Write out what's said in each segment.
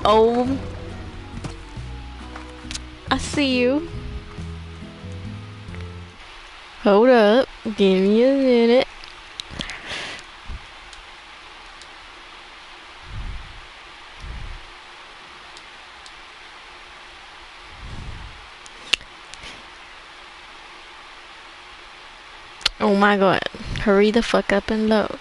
Oh, I see you. Hold up, give me a minute. Oh my god, hurry the fuck up and load.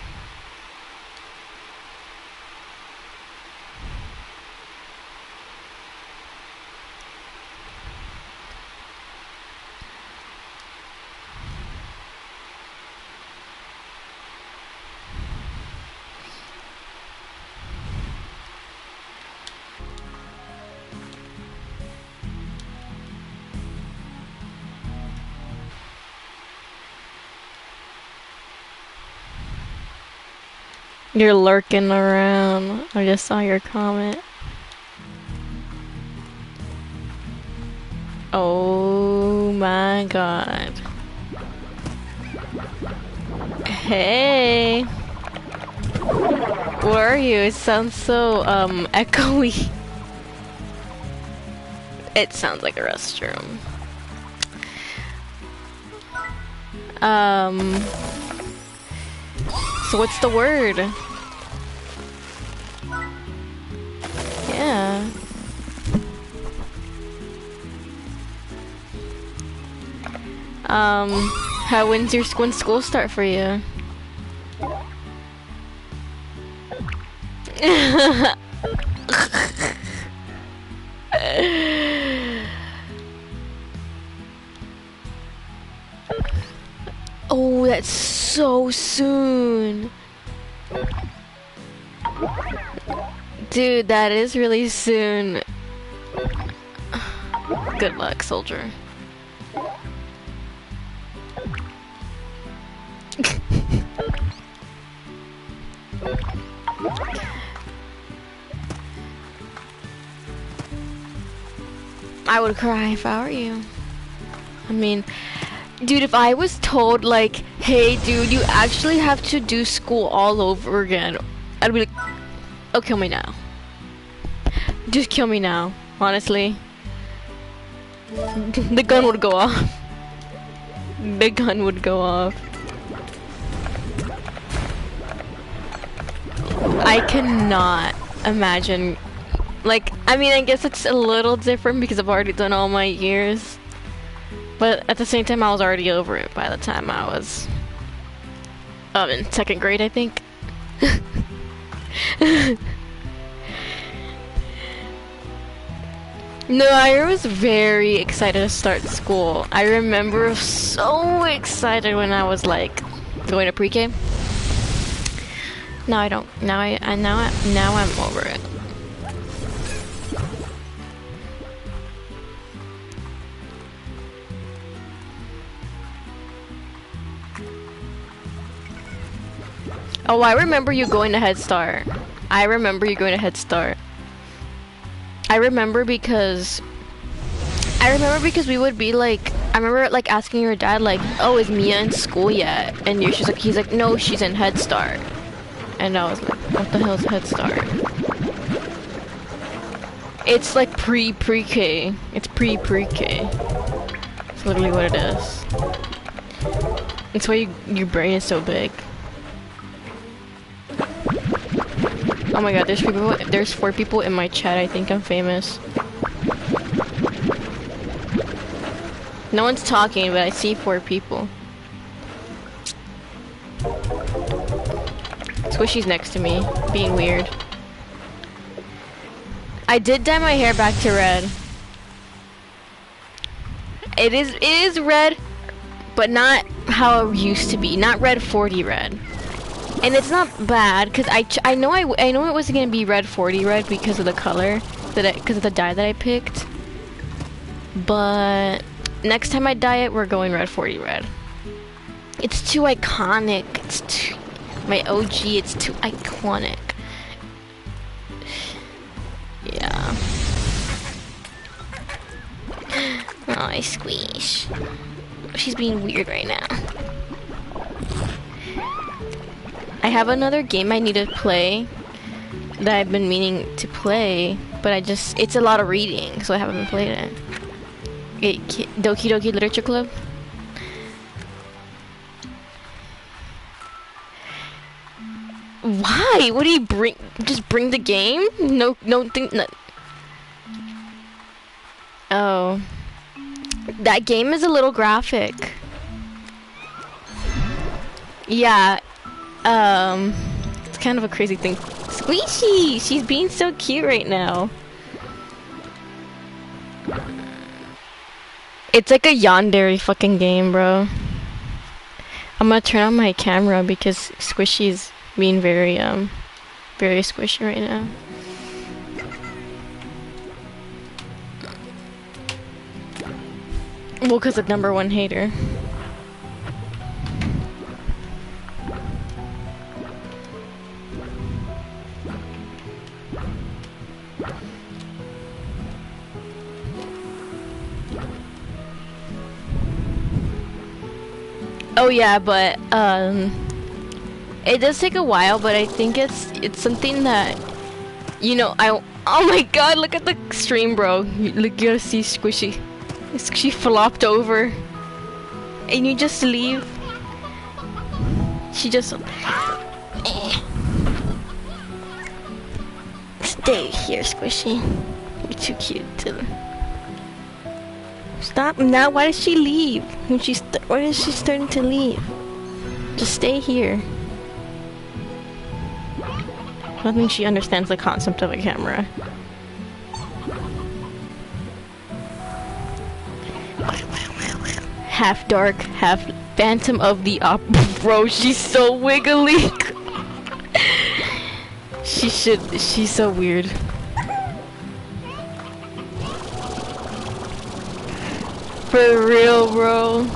You're lurking around. I just saw your comment. Oh my god. Hey. Where are you? It sounds so, echoey. It sounds like a restroom. So what's the word? Yeah. When's school start for you? Oh, that's so soon. Dude, that is really soon. Good luck, soldier. I would cry if I were you. I mean, dude, if I was told, like, hey, dude, you actually have to do school all over again, I'd be like, oh, kill me now. Just kill me now, honestly. The gun would go off. The gun would go off. I cannot imagine. Like, I mean, I guess it's a little different because I've already done all my years. But at the same time, I was already over it by the time I was in 2nd grade, I think. No, I was very excited to start school. I remember so excited when I was like going to pre-K. Now I don't. Now I'm over it. Oh, I remember you going to Head Start. I remember you going to Head Start. I remember because we would be like, I remember like asking your dad like, oh, is Mia in school yet? And he's like, no, she's in Head Start. And I was like, what the hell is Head Start? It's like pre-K. It's pre-K. It's literally what it is. That's why your brain is so big. Oh my god, there's 4 people in my chat. I think I'm famous. No one's talking, but I see 4 people. Squishy's next to me, being weird. I did dye my hair back to red. It is red, but not how it used to be. Not red 40 red. And it's not bad, cause I know it wasn't gonna be red 40 red because of the color because of the dye that I picked. But next time I dye it, we're going red 40 red. It's too iconic. It's too my OG. It's too iconic. Yeah. Oh, I squish. She's being weird right now. I have another game I need to play. that I've been meaning to play, but it's a lot of reading, so I haven't played it. Doki Doki Literature Club. Why? What do you bring? Just bring the game? No, think. No. Oh, that game is a little graphic. Yeah. It's kind of a crazy thing. Squishy! She's being so cute right now. It's like a yandere fucking game, bro. I'm gonna turn on my camera because Squishy's being very squishy right now. Well, cause the #1 hater. Oh yeah, but it does take a while, but I think it's something that, you know, oh my god, look at the stream, bro. Look, you gotta see Squishy. She flopped over, and you just leave. She just stay here, Squishy. You're too cute to. Stop now. Why does she leave? Why is she starting to leave? Just stay here. I don't think she understands the concept of a camera. Half dark, half Phantom of the Opera. Bro, she's so wiggly. She's so weird. For real, bro.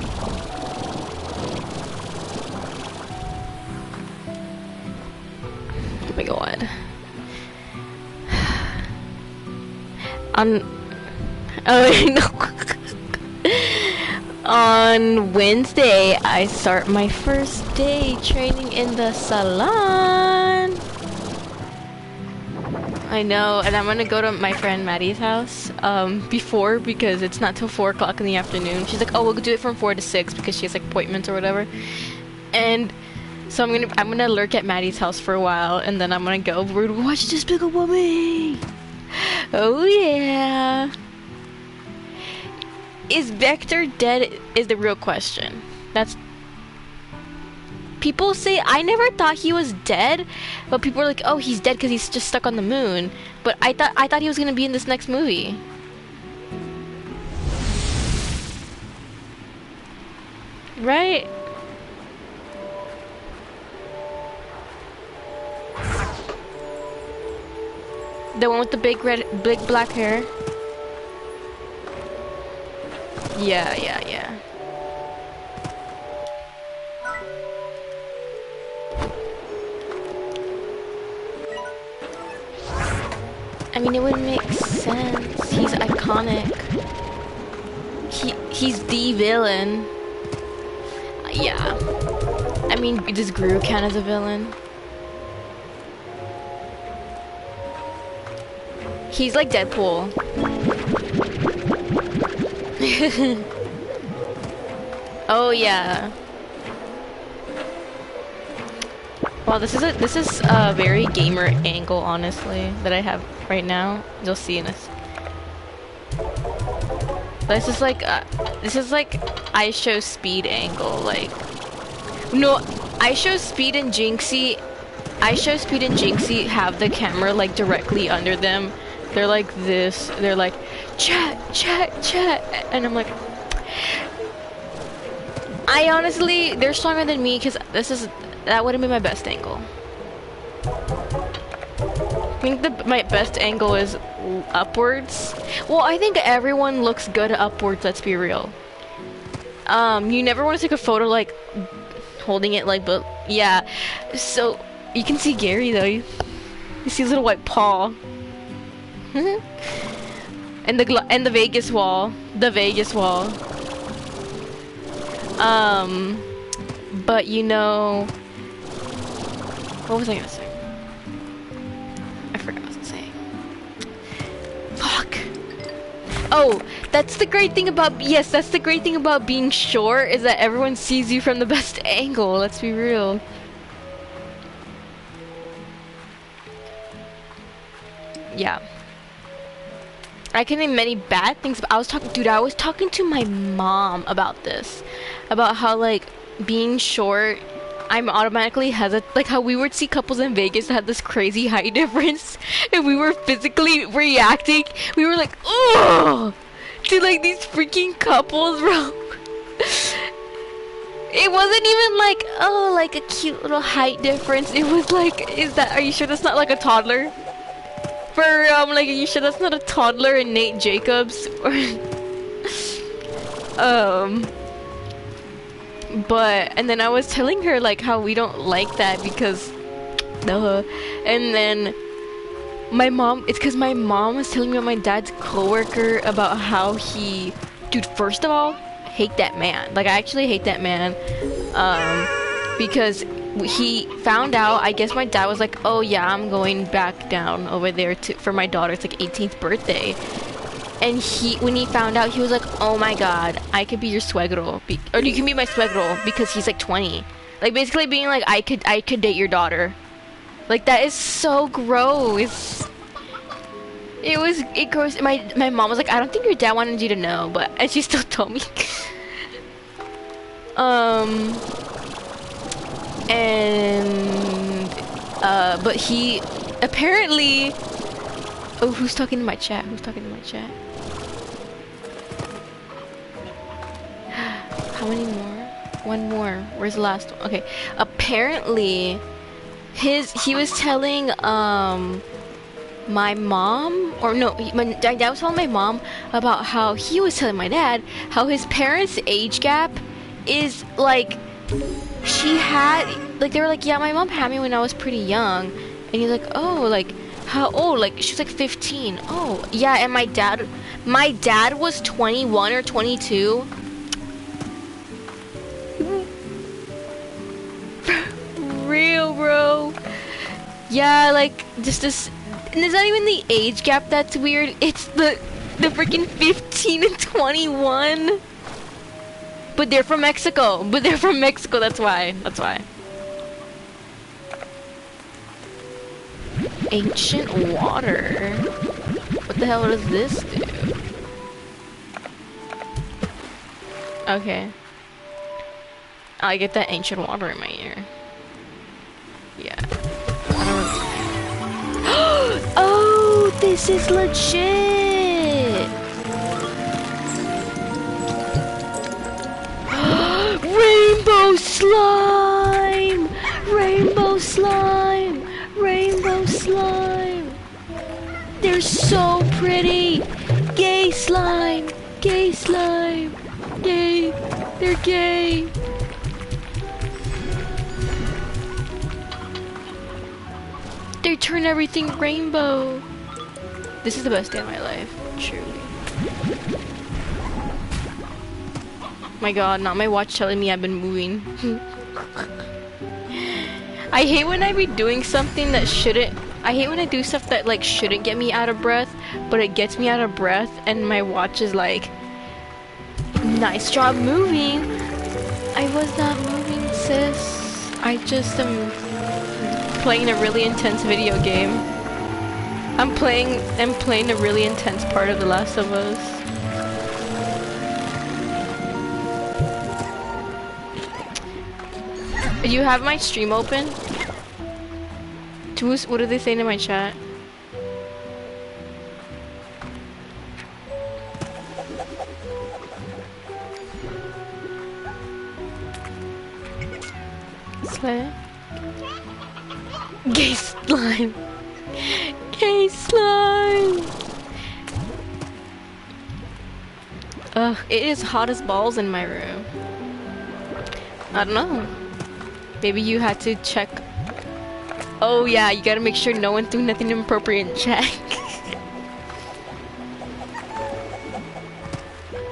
Oh my god. On Wednesday, I start my first day training in the salon. I know, and I'm gonna go to my friend Maddie's house before, because it's not till 4 o'clock in the afternoon. She's like, oh, we'll do it from 4 to 6 because she has like appointments or whatever. And so I'm gonna lurk at Maddie's house for a while, and then I'm gonna go. We're gonna watch Despicable Me. Oh yeah. Is Vector dead? Is the real question. People say, I never thought he was dead, but people are like, oh, he's dead because he's just stuck on the moon. But I thought he was gonna be in this next movie. Right? The one with the big black hair? Yeah. I mean, it would make sense. He's iconic. He's the villain. Yeah. I mean, does Gru count as a villain? He's like Deadpool. Oh yeah. Well, this is a very gamer angle, honestly, that I have right now. You'll see in this. This is like I show speed angle, like. No, I show speed and Jinxie. Have the camera like directly under them. They're like this. They're like, chat, and I'm like. I honestly, they're stronger than me because that would have been my best angle. I think my best angle is upwards. Well, I think everyone looks good upwards, let's be real. You never want to take a photo like holding it like, but yeah. So you can see Gary though. You see his little white paw. and the Vegas wall. The Vegas wall. But you know, what was I gonna say? I Oh, that's the great thing about, yes, that's the great thing about being short, is that everyone sees you from the best angle, let's be real. Yeah. I can name many bad things, but I was talking to my mom about this. About how, like, being short, I'm automatically hesitant, like how we would see couples in Vegas that had this crazy height difference, and we were physically reacting. We were like, oh, to like these freaking couples, bro. It wasn't even like, oh, like a cute little height difference. It was like, are you sure that's not like a toddler? Like, are you sure that's not a toddler and Nate Jacobs? But, and then I was telling her, like, how we don't like that because, and then my mom, it's because my mom was telling me about my dad's coworker about how he, dude, first of all, hate that man. Like, I actually hate that man, because he found out, I guess my dad was like, oh yeah, I'm going back down over there for my daughter's, like, 18th birthday. And when he found out, he was like, oh my god, I could be your suegro, or you can be my suegro, because he's like 20. Like, basically being like, I could date your daughter. Like, that is so gross. It gross. My mom was like, I don't think your dad wanted you to know, and she still told me. But he apparently, oh, who's talking to my chat? How many more? One more. Where's the last one? Okay. Apparently, he was telling my mom, or no, my dad was telling my mom about how he was telling my dad how his parents' age gap is like, they were like, yeah, my mom had me when I was pretty young, and he's like, oh, like, how old? Like, she was like 15. Oh, yeah, and my dad was 21 or 22. Real, bro. Yeah, like, just this, and it's not even the age gap that's weird, it's the freaking 15 and 21. But they're from Mexico, that's why. Ancient water. What the hell does this do? Okay. I get that ancient water in my ear. Yeah. Oh, this is legit! Rainbow slime! Rainbow slime! Rainbow slime! They're so pretty! Gay slime! Gay slime! Gay! They're gay! They turn everything rainbow! This is the best day of my life, truly. My god, not my watch telling me I've been moving. I hate when I be doing something that shouldn't. I hate when I do stuff that like shouldn't get me out of breath, but it gets me out of breath, and my watch is like, nice job moving. I was not moving, sis. I just am playing a really intense video game. I'm playing a really intense part of The Last of Us. You have my stream open? What are they saying in my chat? Slay. Gay slime. Gay slime. Ugh, it is hot as balls in my room. I don't know. Maybe you had to check. Oh yeah, you gotta make sure no one threw nothing inappropriate in chat.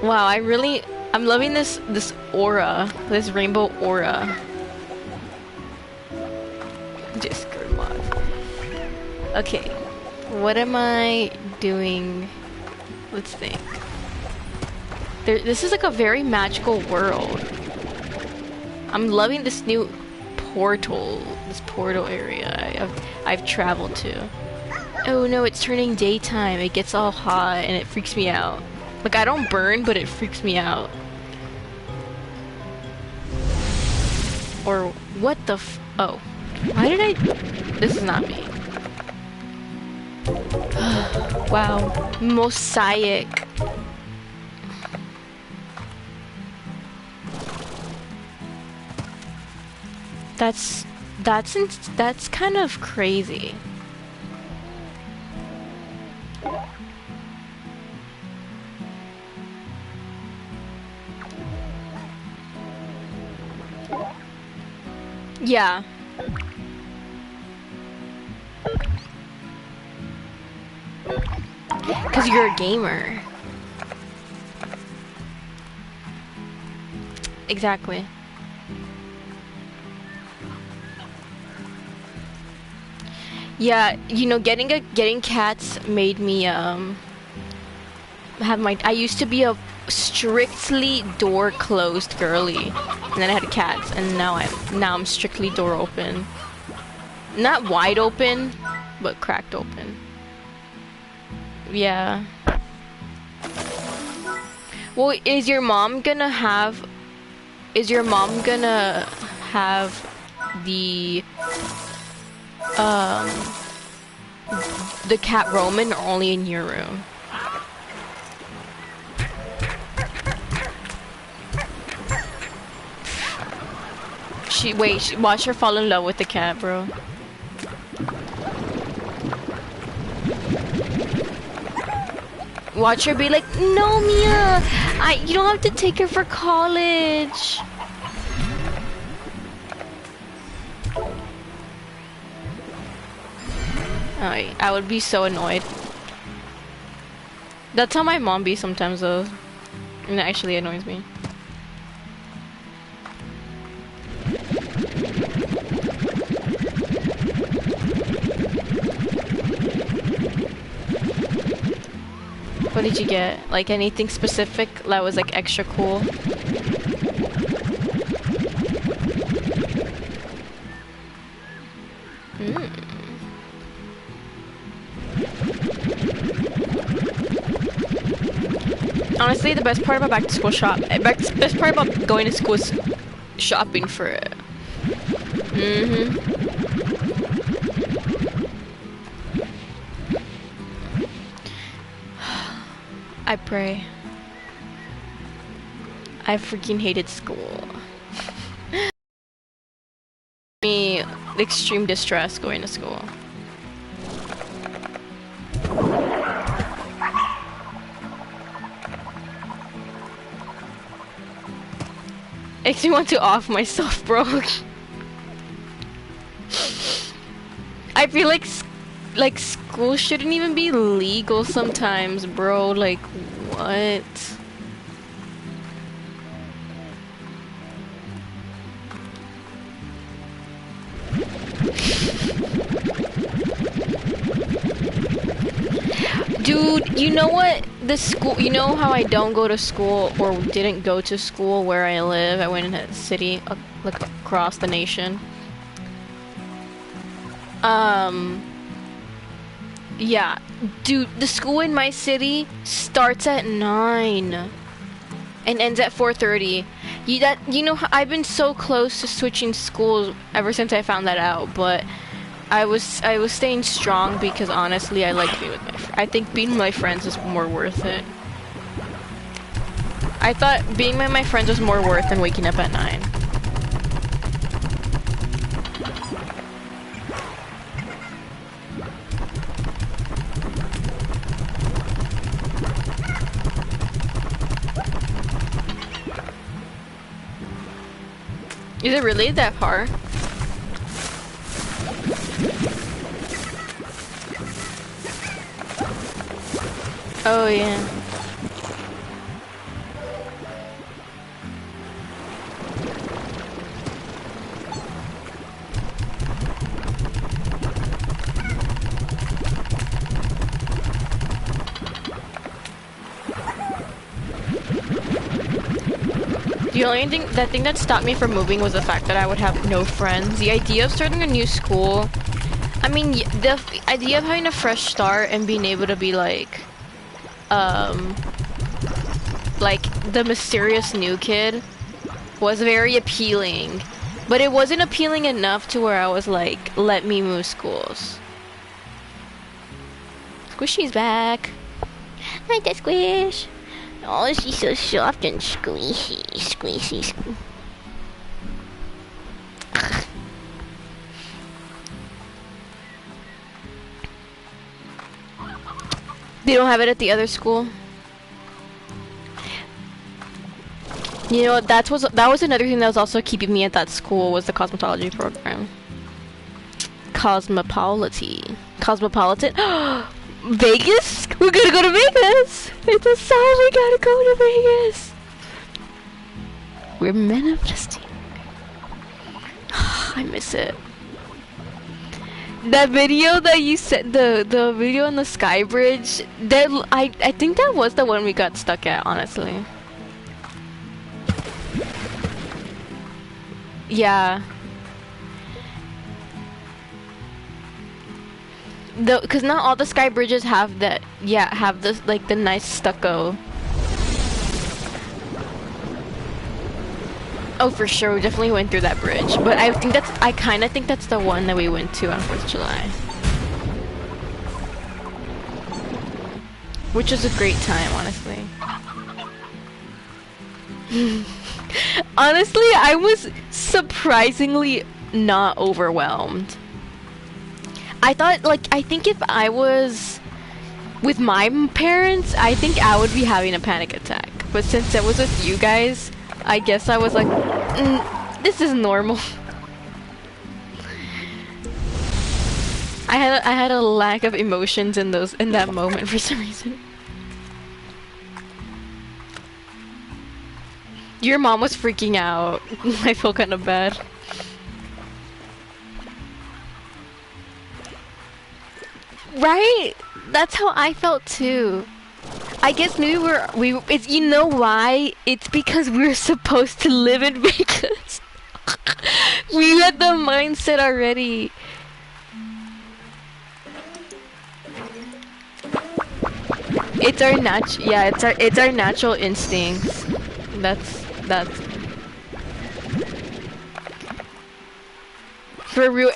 Wow, I'm loving this aura, this rainbow aura. Discord mod. Okay, what am I doing Let's think. This is like a very magical world. I'm loving this new this portal area I've traveled to. Oh no, it's turning daytime. It gets all hot and it freaks me out. Like, I don't burn, but it freaks me out. Or what the oh. Why did I... This is not me. Wow. Mosaic. That's kind of crazy. Yeah. Because you're a gamer. Exactly. Yeah, you know, getting cats made me have I used to be a strictly door closed girly, and then I had cats, and now I'm strictly door open. Not wide open, but cracked open. Yeah. Well, is your mom gonna have the cat Roman, or only in your room? Watch her fall in love with the cat, bro. Watch her be like, no, Mia, you don't have to take her for college. I would be so annoyed. That's how my mom be sometimes, though. And it actually annoys me. What did you get? Like anything specific that was like extra cool? Honestly, the best part about best part about going to school is shopping for it. I pray. I freaking hated school. Me, extreme distress going to school. Makes me want to off myself, bro. I feel like school shouldn't even be legal sometimes, bro. Like, what? Dude, you know what? The school, you know how I don't go to school, or didn't go to school where I live? I went in a city, like across the nation. Yeah, dude, the school in my city starts at 9 and ends at 4:30. You know, I've been so close to switching schools ever since I found that out, but I was staying strong because honestly, I like being with my I think being with my friends is more worth it. I thought being with my friends was more worth than waking up at 9. Is it really that far? Oh yeah. The only thing that stopped me from moving was the fact that I would have no friends. The idea of starting a new school, I mean, the idea of having a fresh start and being able to be like the mysterious new kid was very appealing, but it wasn't appealing enough to where I was like, let me move schools. Squishy's back. Hi, there, Squish. Oh, she's so soft and squishy, squishy. They don't have it at the other school. You know, that was another thing that was also keeping me at that school was the cosmetology program. Cosmopolitan. Vegas? We're gonna go to Vegas! It's a sign we gotta go to Vegas! We're manifesting. I miss it. That video that you said, the video on the Sky Bridge, that I think that was the one we got stuck at, honestly. Yeah. Because not all the Sky Bridges have that, have this, like, the nice stucco. Oh, for sure, we definitely went through that bridge. But I kinda think that's the one that we went to on 4th of July. Which was a great time, honestly. Honestly, I was surprisingly not overwhelmed. I thought, like, I think if I was with my parents, I think I would be having a panic attack. But since it was with you guys, I guess I was like, this is normal. I had a lack of emotions in that moment for some reason. Your mom was freaking out. I feel kind of bad. Right? That's how I felt too. I guess maybe it's, you know why? It's because we're supposed to live in Vegas. We had the mindset already. It's our it's our natural instincts. That's for real.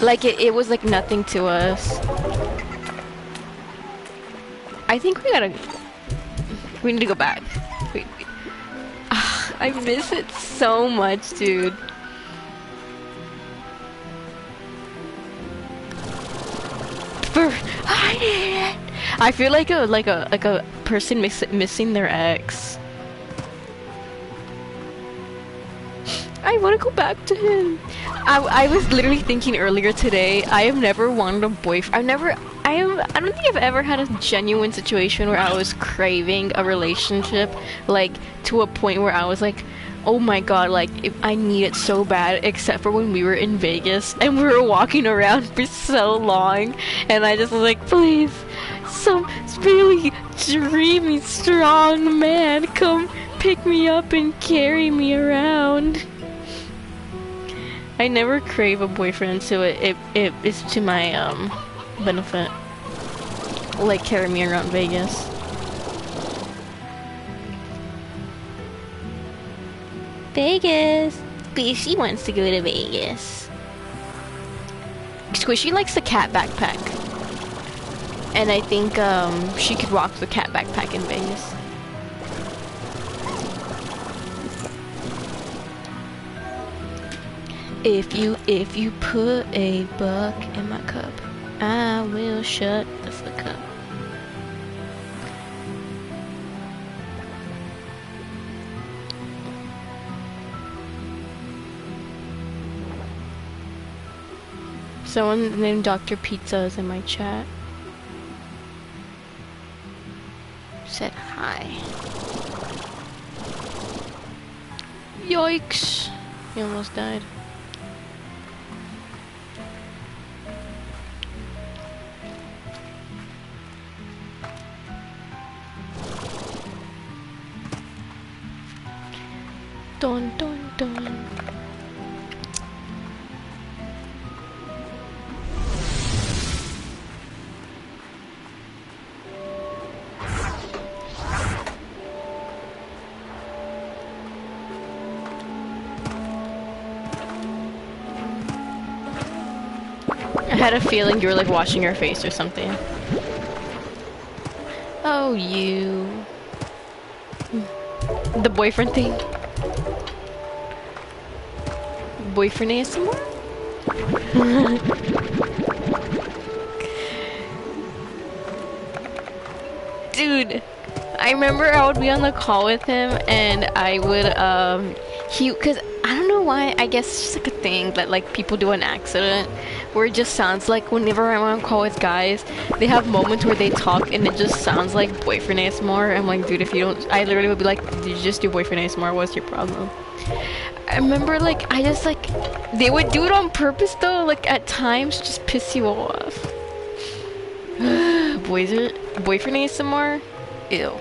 Like it was like nothing to us. I think we need to go back. I miss it so much, dude. I feel like a person missing their ex. I want to go back to him. I was literally thinking earlier today, I have never wanted a boyfriend. I don't think I've ever had a genuine situation where I was craving a relationship, like, to a point where I was like, oh my god, like, if I need it so bad, except for when we were in Vegas and we were walking around for so long, and I just was like, please, some really dreamy, strong man, come pick me up and carry me around. I never crave a boyfriend, so it is to my benefit. Like, carry me around Vegas. Vegas! Squishy wants to go to Vegas. Squishy likes the cat backpack. And I think she could rock the cat backpack in Vegas. If you put a buck in my cup, I will shut the fuck up. Someone named Dr. Pizza is in my chat. Said hi. Yikes. He almost died. dun dun dun. I had a feeling you were like washing your face or something. Oh, you. The boyfriend thing. Boyfriend ASMR? Dude, I remember I would be on the call with him and I would, cause I don't know why, I guess it's just like a thing that like people do on accident, where it just sounds like whenever I'm on call with guys, they have moments where they talk and it just sounds like boyfriend ASMR. I'm like, dude, if you don't, I literally would be like, did you just do boyfriend ASMR? What's your problem? I remember like, I just like, they would do it on purpose though, like at times just piss you off. Boyfriend ASMR? Ew.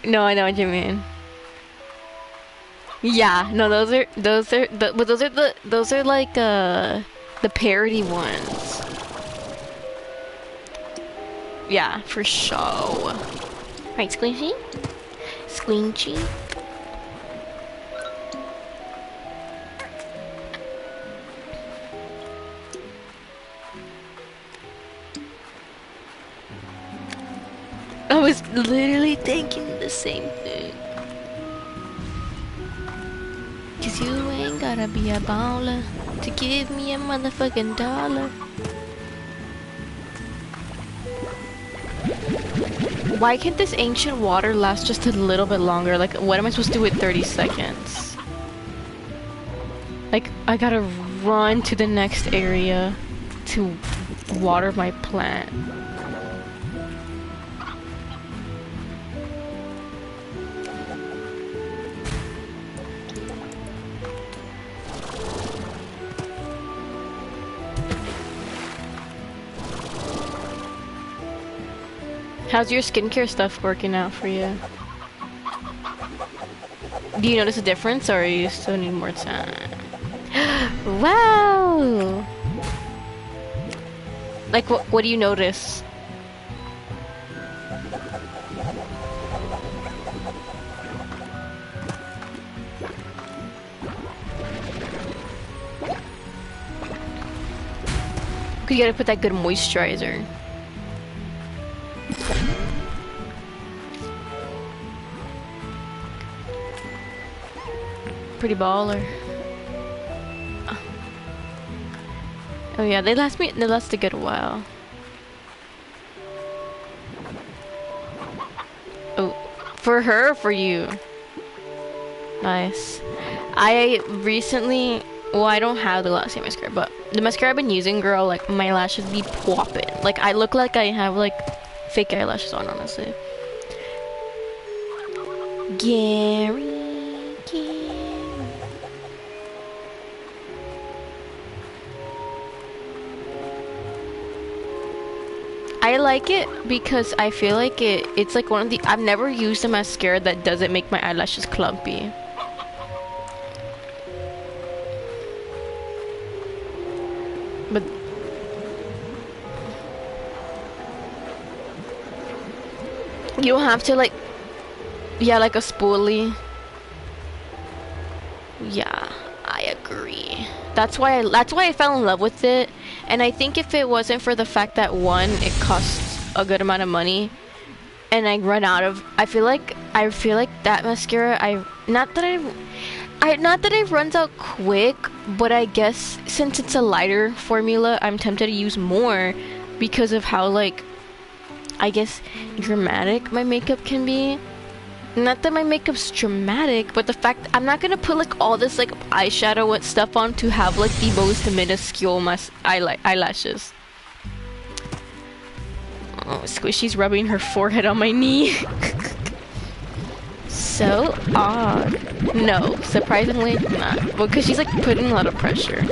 No, I know what you mean. Yeah, no, those are like the parody ones. Yeah, for sure. Right, Squinchy? Squinchy? I was literally thinking the same thing. Cause you ain't gotta be a baller to give me a motherfucking dollar. Why can't this ancient water last just a little bit longer? Like, what am I supposed to do with 30 seconds? Like, I gotta run to the next area to water my plant. How's your skincare stuff working out for you? Do you notice a difference or you still need more time? Wow! Like what do you notice? You gotta put that good moisturizer. Pretty baller. Oh yeah, they last a good while. Oh, for her or for you? Nice. I recently, well, I don't have the Lassie mascara, but the mascara I've been using, girl, like my lashes be popping. Like I look like I have like fake eyelashes on, honestly. Gary. I like it because I feel like it's like one of the, I've never used a mascara that doesn't make my eyelashes clumpy. But you don't have to like, yeah, like a spoolie. Yeah, I agree. That's why I fell in love with it. And I think if it wasn't for the fact that one, it costs a good amount of money, and I run out of, I feel like that mascara, not that it runs out quick, but I guess since it's a lighter formula, I'm tempted to use more because of how, like, I guess dramatic my makeup can be. Not that my makeup's dramatic, but the fact I'm not gonna put like all this like eyeshadow and stuff on to have like the most minuscule eyelashes. Oh, Squishy's rubbing her forehead on my knee. So odd. No, surprisingly not. Well, because she's like putting a lot of pressure.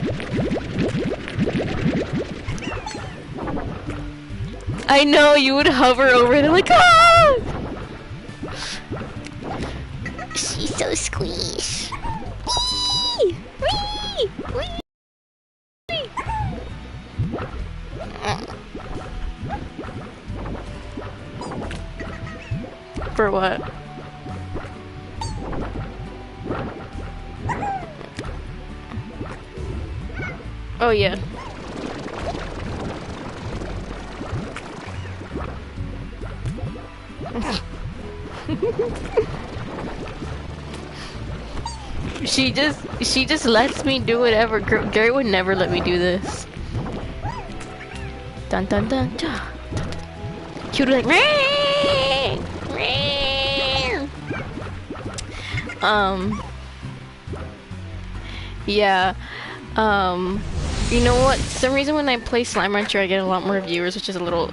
I know, you would hover over it and like, ah! She's so squeeze. Wee! Wee! Wee! For what? Oh yeah. she just lets me do whatever. Gary would never let me do this. Dun dun dun dun. He would be like, Meh! Meh! Yeah. You know what? For some reason when I play Slime Rancher, I get a lot more viewers, which is a little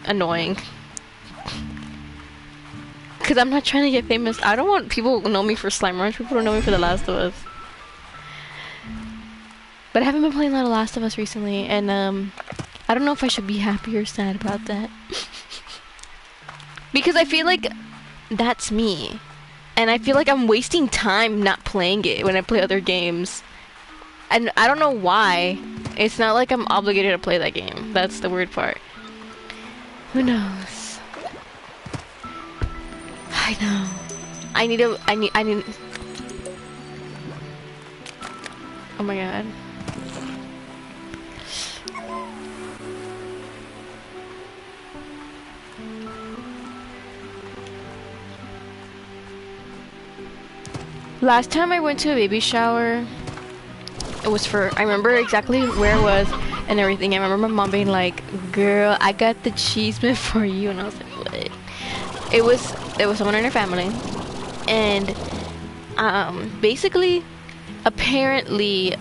annoying. Cause I'm not trying to get famous. I don't want people to know me for Slime Rancher. People don't know me for The Last of Us. But I haven't been playing a lot of Last of Us recently, and I don't know if I should be happy or sad about that. Because I feel like that's me. And I feel like I'm wasting time not playing it when I play other games. And I don't know why. It's not like I'm obligated to play that game. That's the weird part. Who knows? I know. I need. Oh my god. Last time I went to a baby shower, it was for, I remember exactly where it was and everything. I remember my mom being like, girl, I got the cheese man for you. And I was like, what? It was someone in her family. And basically, apparently,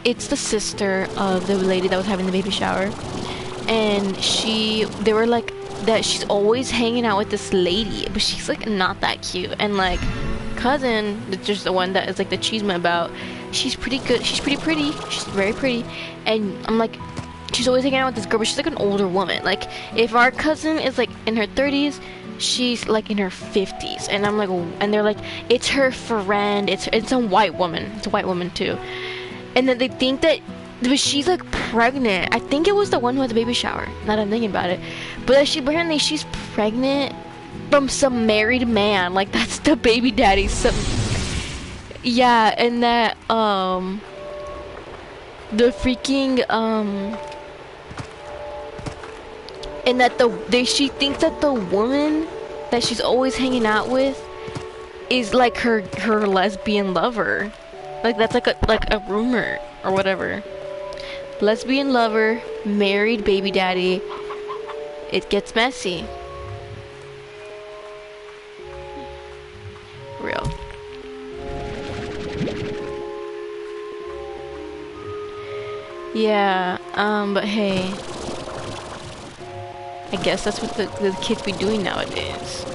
it's the sister of the lady that was having the baby shower. And they were like, that she's always hanging out with this lady, but she's like not that cute. And like cousin, just the one that is like the cheeseman about, she's pretty good. She's pretty. She's very pretty. And I'm like, she's always hanging out with this girl, but she's like an older woman. Like if our cousin is like in her 30s, she's like in her 50s. And I'm like, and they're like, it's her friend. It's a white woman. It's a white woman too. And then they think that. But she's like pregnant. I think it was the one who had the baby shower. Now that I'm thinking about it. But apparently she's pregnant from some married man. Like that's the baby daddy. Yeah, and that the freaking and that she thinks that the woman that she's always hanging out with is like her lesbian lover. Like that's like a rumor or whatever. Lesbian lover, married baby daddy. It gets messy. Real. Yeah, but hey. I guess that's what the kids be doing nowadays.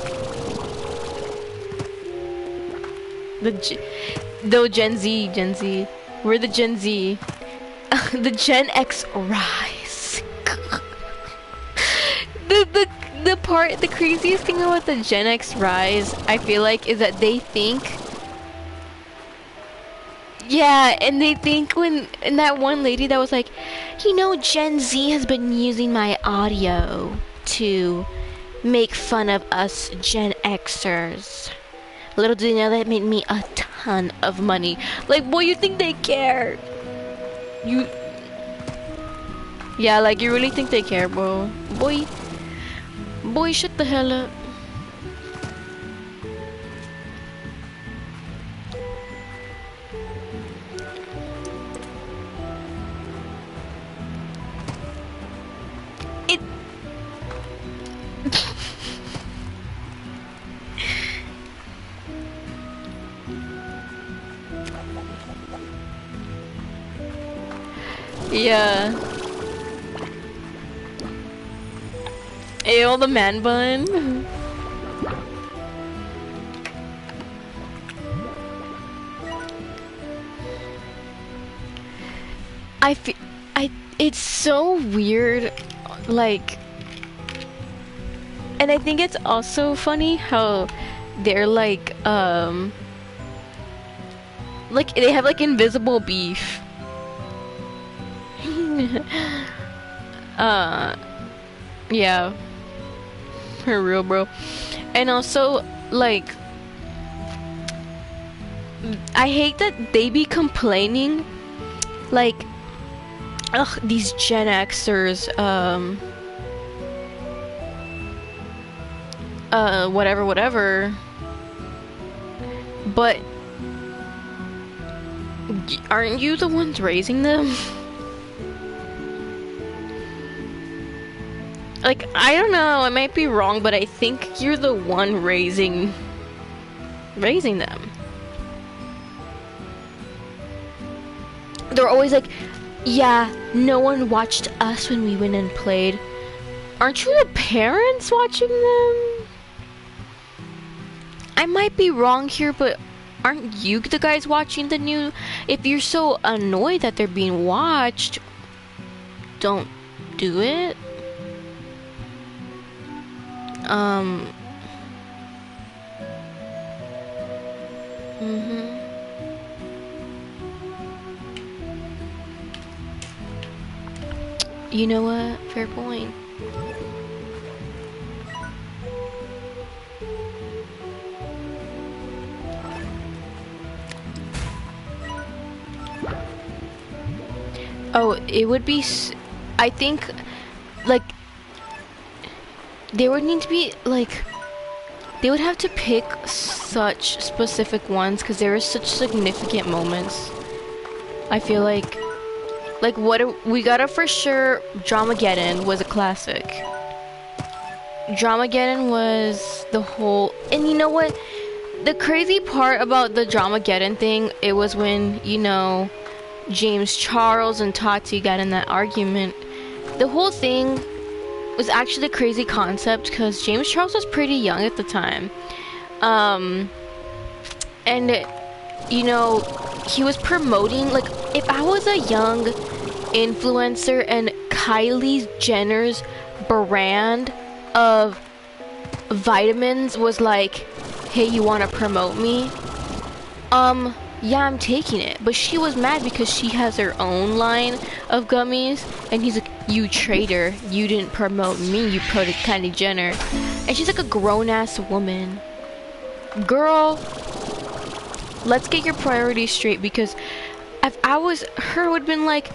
Gen Z. We're the Gen Z. The Gen X rise. The craziest thing about the Gen X rise, I feel like, is that they think, yeah, and they think and that one lady that was like, you know, Gen Z has been using my audio to make fun of us Gen Xers. Little do they know that made me a ton of money. Like, boy, you think they care? Yeah, like you really think they care, bro? Boy, shut the hell up. Yeah. Ew, the man bun. I It's so weird, like, and I think it's also funny how they're like they have like invisible beef. Yeah, for real, bro. And also, like, I hate that they be complaining, like, ugh, these Gen Xers, whatever. But aren't you the ones raising them? Like, I don't know, I might be wrong, but I think you're the one raising them. They're always like, yeah, no one watched us when we went and played. Aren't you the parents watching them? I might be wrong here, but aren't you the guys watching the new? If you're so annoyed that they're being watched, don't do it. You know what? Fair point. Oh, it would be, I think, like, they would need to be, like, they would have to pick such specific ones because there are such significant moments. I feel like what we gotta for sure, Dramageddon was a classic. Dramageddon was the whole, and you know what? The crazy part about the Dramageddon thing, it was when, you know, James Charles and Tati got in that argument. The whole thing was actually a crazy concept because James Charles was pretty young at the time. And, you know, he was promoting, like, if I was a young influencer and Kylie Jenner's brand of vitamins was like, hey, you want to promote me? Yeah, I'm taking it. But she was mad because she has her own line of gummies, and he's like, you traitor, you didn't promote me, you promoted Kylie Jenner. And she's like a grown-ass woman. Girl, let's get your priorities straight, because if I was her, would have been like,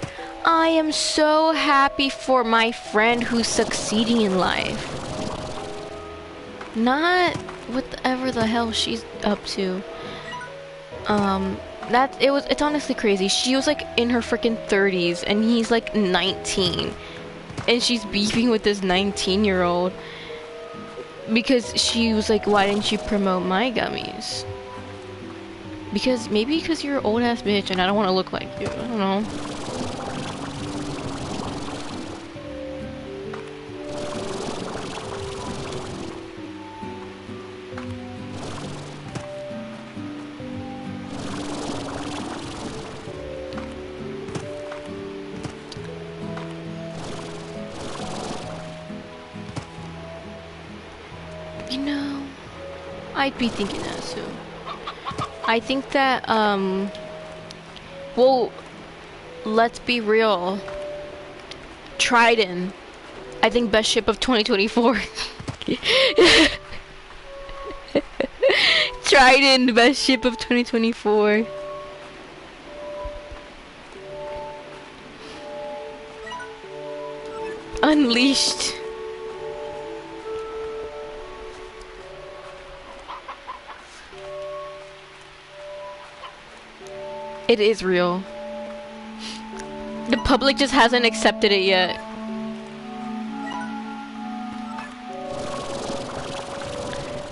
I am so happy for my friend who's succeeding in life. Not whatever the hell she's up to. It's honestly crazy. She was like in her freaking 30s and he's like 19. And she's beefing with this 19-year-old because she was like, why didn't you promote my gummies? Maybe because you're an old ass bitch and I don't want to look like you. I don't know. You know, I'd be thinking that too. I think that, well, let's be real. Trident, I think best ship of 2024. Trident, best ship of 2024. Unleashed. It is real. The public just hasn't accepted it yet.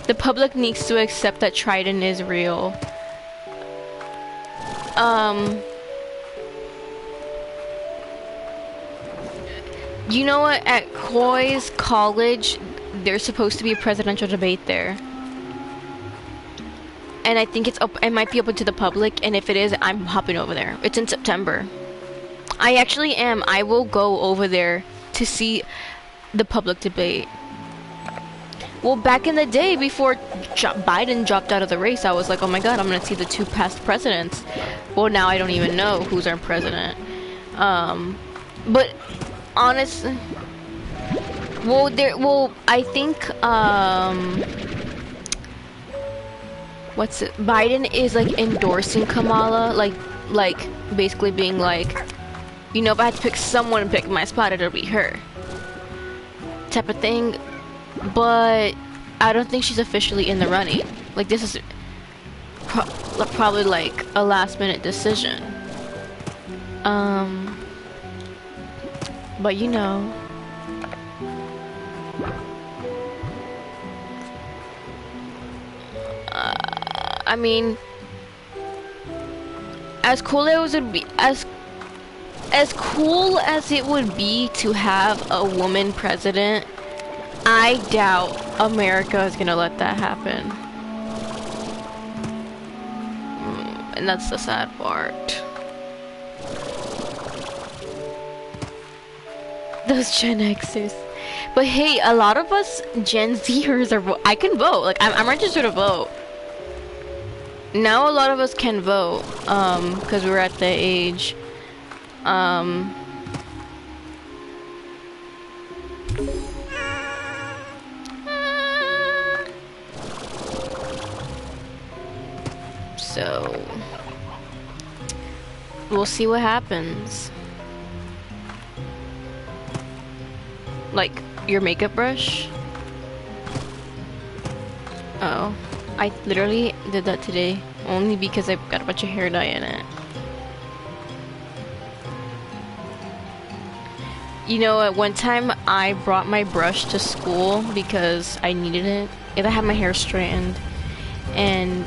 The public needs to accept that Trident is real. You know what? At Coy's College, there's supposed to be a presidential debate there. And I think it might be open to the public, and if it is, I'm hopping over there. It's in September. I actually am. I will go over there to see the public debate. Well, back in the day, before Biden dropped out of the race, I was like, oh my god, I'm gonna see the two past presidents. Well, now I don't even know who's our president. But honestly, well, I think, what's it? Biden is like endorsing Kamala, like basically being like, you know, if I had to pick someone and pick my spot, it'll be her. Type of thing. But I don't think she's officially in the running. Like, this is probably like a last minute decision. But you know, I mean, as cool as it would be, as cool as it would be to have a woman president, I doubt America is gonna let that happen. And that's the sad part. Those Gen Xers. But hey, a lot of us Gen Zers are I can vote. Like, I'm registered to vote. Now a lot of us can vote, because we're at the age, so we'll see what happens. Like, your makeup brush? Oh, I literally did that today, only because I've got a bunch of hair dye in it. You know, at one time I brought my brush to school because I needed it. And I had my hair straightened, and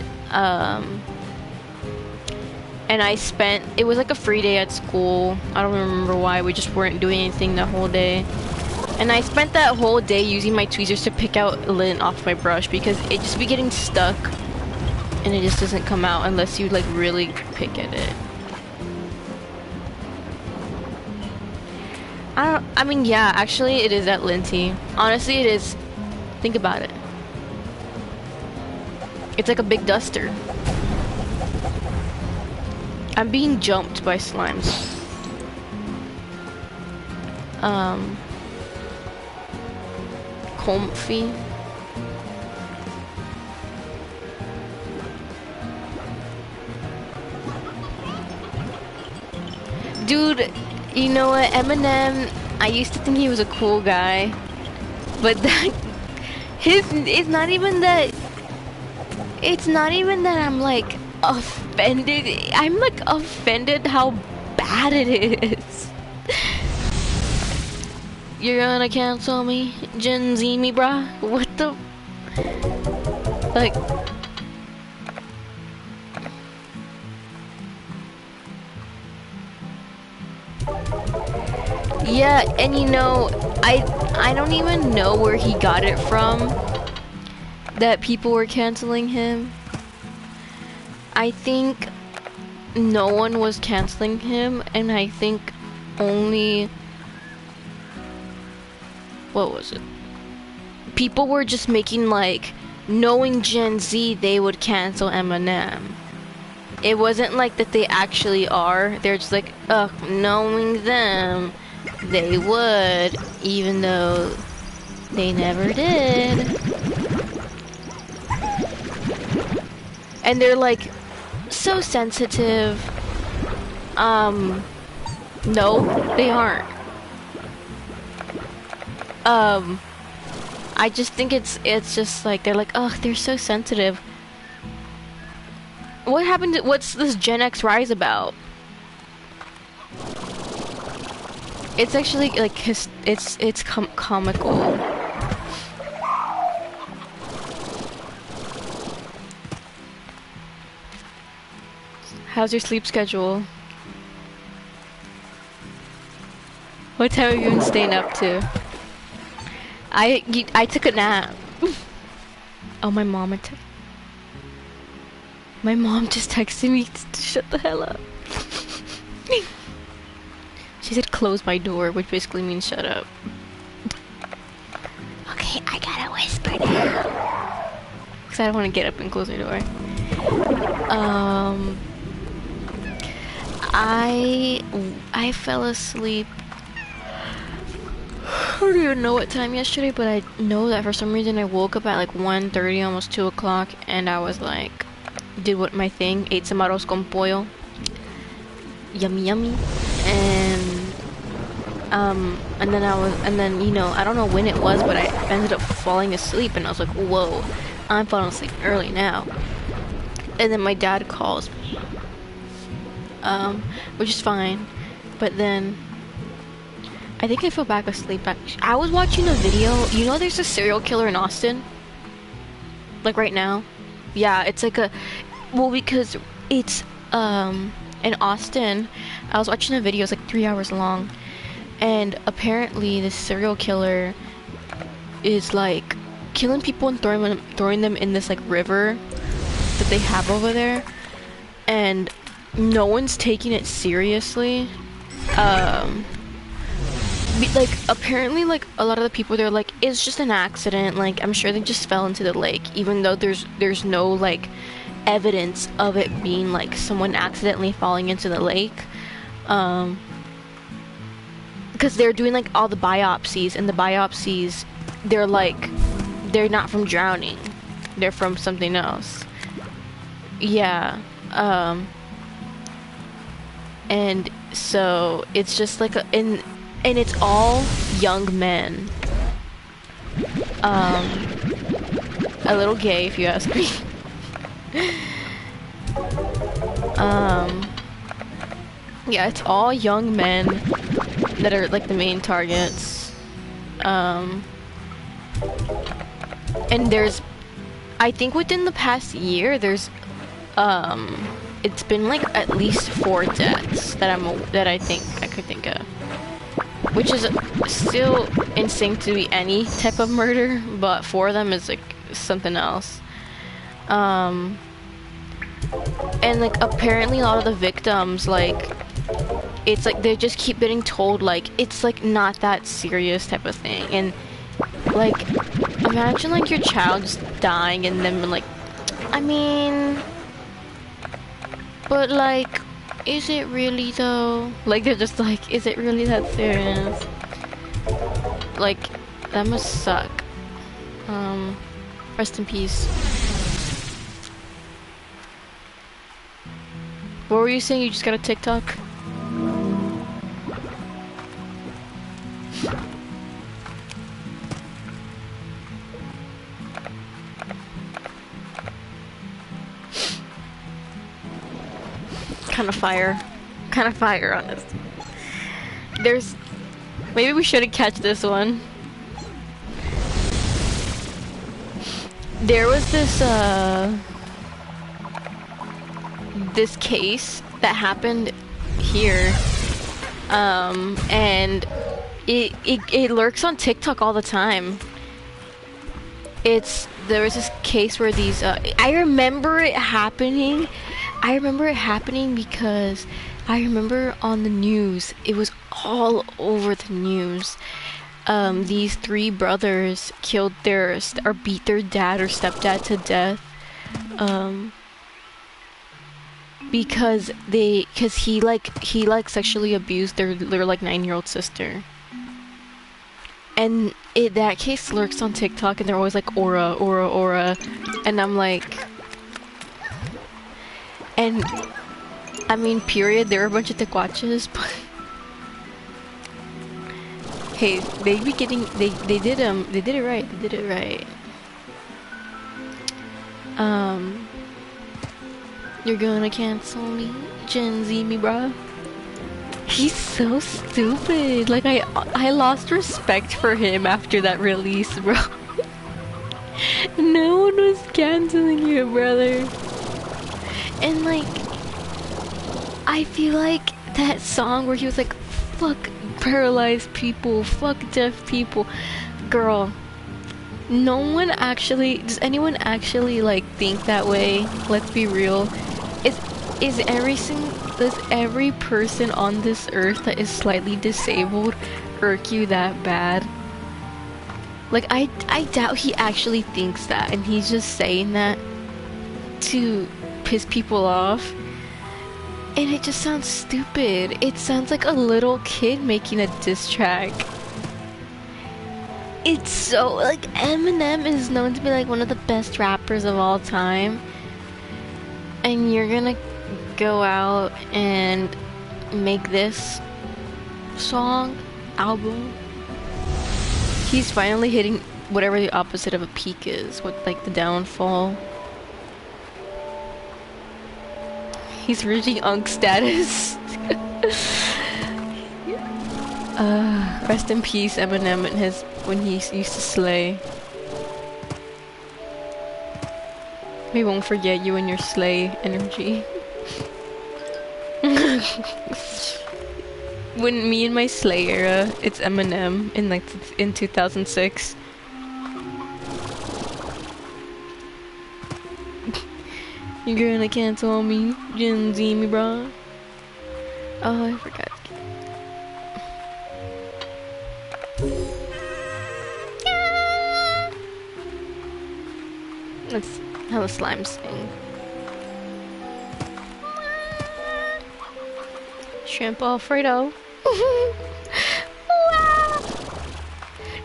I spent, it was like a free day at school. I don't remember why, we just weren't doing anything the whole day. And I spent that whole day using my tweezers to pick out lint off my brush because it just be getting stuck and it just doesn't come out unless you like really pick at it. I mean, yeah, actually it is at Linty. Honestly, it is. Think about it. It's like a big duster. I'm being jumped by slimes. Comfy. Dude, you know what, Eminem, I used to think he was a cool guy, but that, it's not even that I'm like offended. I'm like offended how bad it is. You're gonna cancel me? Gen Z me, bruh? What the? Like... Yeah, and you know, I don't even know where he got it from that people were canceling him. I think no one was canceling him, and I think only... What was it? People were just making like, knowing Gen Z, they would cancel Eminem. It wasn't like that they actually are. They're just like, ugh, knowing them, they would, even though they never did. And they're like, so sensitive. No, they aren't. I just think it's just like, they're like, oh, they're so sensitive. What happened to, what's this Gen X rise about? It's actually like, it's comical. How's your sleep schedule? What time have you been staying up to? I took a nap. Oh, my mom just texted me to shut the hell up. She said close my door, which basically means shut up. Okay, I gotta whisper now. Because I don't want to get up and close my door. I fell asleep. I don't even know what time yesterday, but I know that for some reason I woke up at like 1:30, almost 2 o'clock, and I was like, did what my thing, ate some arroz con pollo. Yummy, yummy. And then you know, I don't know when it was, but I ended up falling asleep, and I was like, whoa, I'm falling asleep early now. And then my dad calls me, which is fine, but then I think I fell back asleep. I was watching a video. You know, there's a serial killer in Austin, like right now. Yeah, it's like well, because it's in Austin. I was watching a video. It's like 3 hours long, and apparently this serial killer is like killing people and throwing them in this like river that they have over there, and no one's taking it seriously. Like apparently, like a lot of the people, they're like, it's just an accident, like I'm sure they just fell into the lake, even though there's no like evidence of it being like someone accidentally falling into the lake. Because they're doing like all the biopsies, and the biopsies, they're not from drowning, they're from something else. Yeah. And so it's just like and it's all young men. A little gay, if you ask me. Yeah, it's all young men that are like the main targets. And there's, I think within the past year, there's, it's been like at least 4 deaths that I think I could think of. Which is still insane to be any type of murder, but 4 of them is like something else. And like apparently a lot of the victims, like it's like they just keep getting told like it's like not that serious type of thing. And like imagine like your child just dying and then like, I mean, but like, is it really though? Like they're just like, is it really that serious? Like that must suck. Rest in peace. What were you saying? You just got a TikTok? Kind of fire on this. There's, maybe we shouldn't catch this one. There was this case that happened here, and it lurks on TikTok all the time. There was this case where these I remember it happening because I remember on the news, it was all over the news. These 3 brothers killed or beat their dad or stepdad to death, because he sexually abused their like 9-year-old sister. And that case lurks on TikTok, and they're always like aura, and I'm like, and I mean, period, there were a bunch of tecuaches, but hey, they did it right. You're gonna cancel me, Gen Z me, bruh. He's so stupid. Like I lost respect for him after that release, bro. No one was canceling you, brother. And like, I feel like that song where he was like, fuck paralyzed people, fuck deaf people. Girl, no one actually, does anyone actually like think that way? Let's be real. does every person on this earth that is slightly disabled irk you that bad? Like, I doubt he actually thinks that, and he's just saying that to piss people off. And it just sounds stupid. It sounds like a little kid making a diss track. It's so, like, Eminem is known to be like one of the best rappers of all time. And you're gonna go out and make this album. He's finally hitting whatever the opposite of a peak is, with like the downfall. He's reaching Unk status. Rest in peace, Eminem, and when he used to slay. We won't forget you and your slay energy. When me and my slay era, it's Eminem in 2006. You're gonna cancel on me, Gen Z me, bro. Oh, I forgot. Let's have a slime sing. Shrimp Alfredo.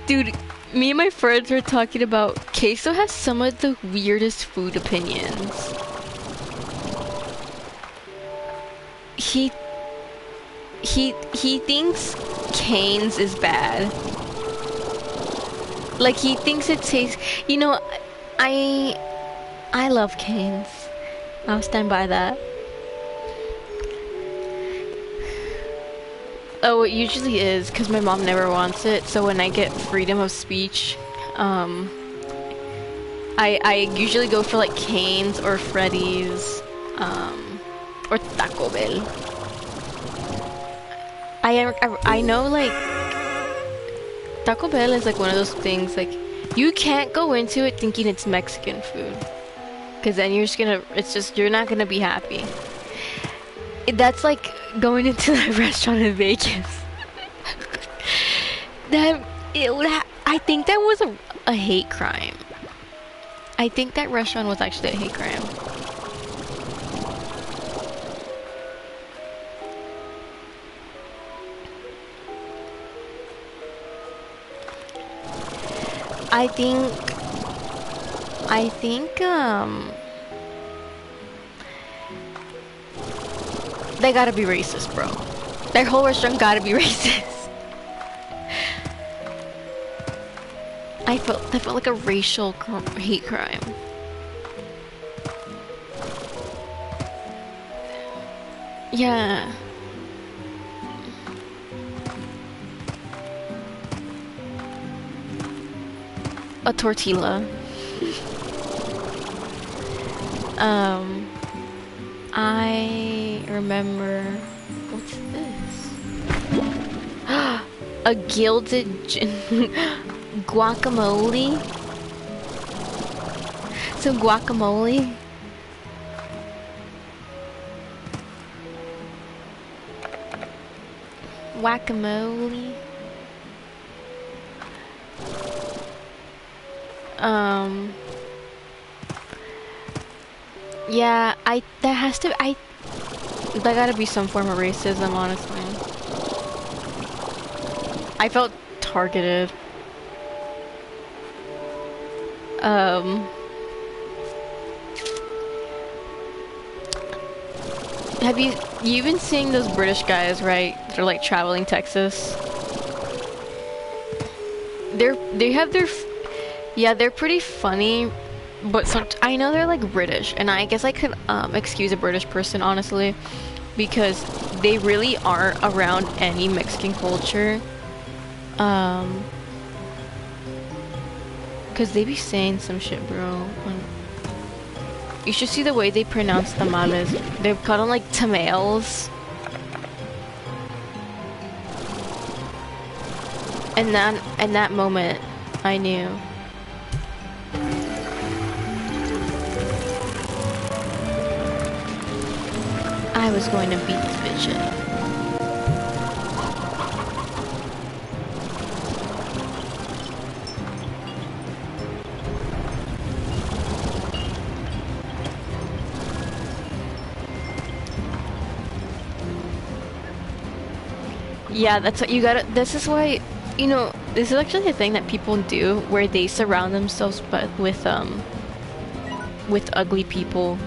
Dude, me and my friends were talking about Queso has some of the weirdest food opinions. He thinks Cane's is bad. Like, he thinks it tastes, you know, I love Cane's. I'll stand by that. Oh, it usually is, because my mom never wants it, so when I get freedom of speech, I usually go for like Cane's or Freddy's, or Taco Bell. I know, like, Taco Bell is like one of those things, like, you can't go into it thinking it's Mexican food, because then you're not gonna be happy. That's like going into that restaurant in Vegas. I think that was a hate crime. I think that restaurant was actually a hate crime. I think they gotta be racist, bro. Their whole restaurant gotta be racist. That felt like a racial hate crime. Yeah. A tortilla. I remember, what's this? A gilded guacamole. So guacamole. Guacamole. Yeah, that gotta be some form of racism, honestly. I felt targeted. Have you've been seeing those British guys, right? They're like traveling Texas. They have their, yeah, they're pretty funny, but I know they're like British, and I guess I could excuse a British person, honestly, because they really aren't around any Mexican culture. Cause they be saying some shit, bro. You should see the way they pronounce tamales. They call them like tamales. And in that moment, I knew. I was going to beat this bitch up. Yeah, that's what you gotta. This is why, you know, this is actually a thing that people do where they surround themselves but with ugly people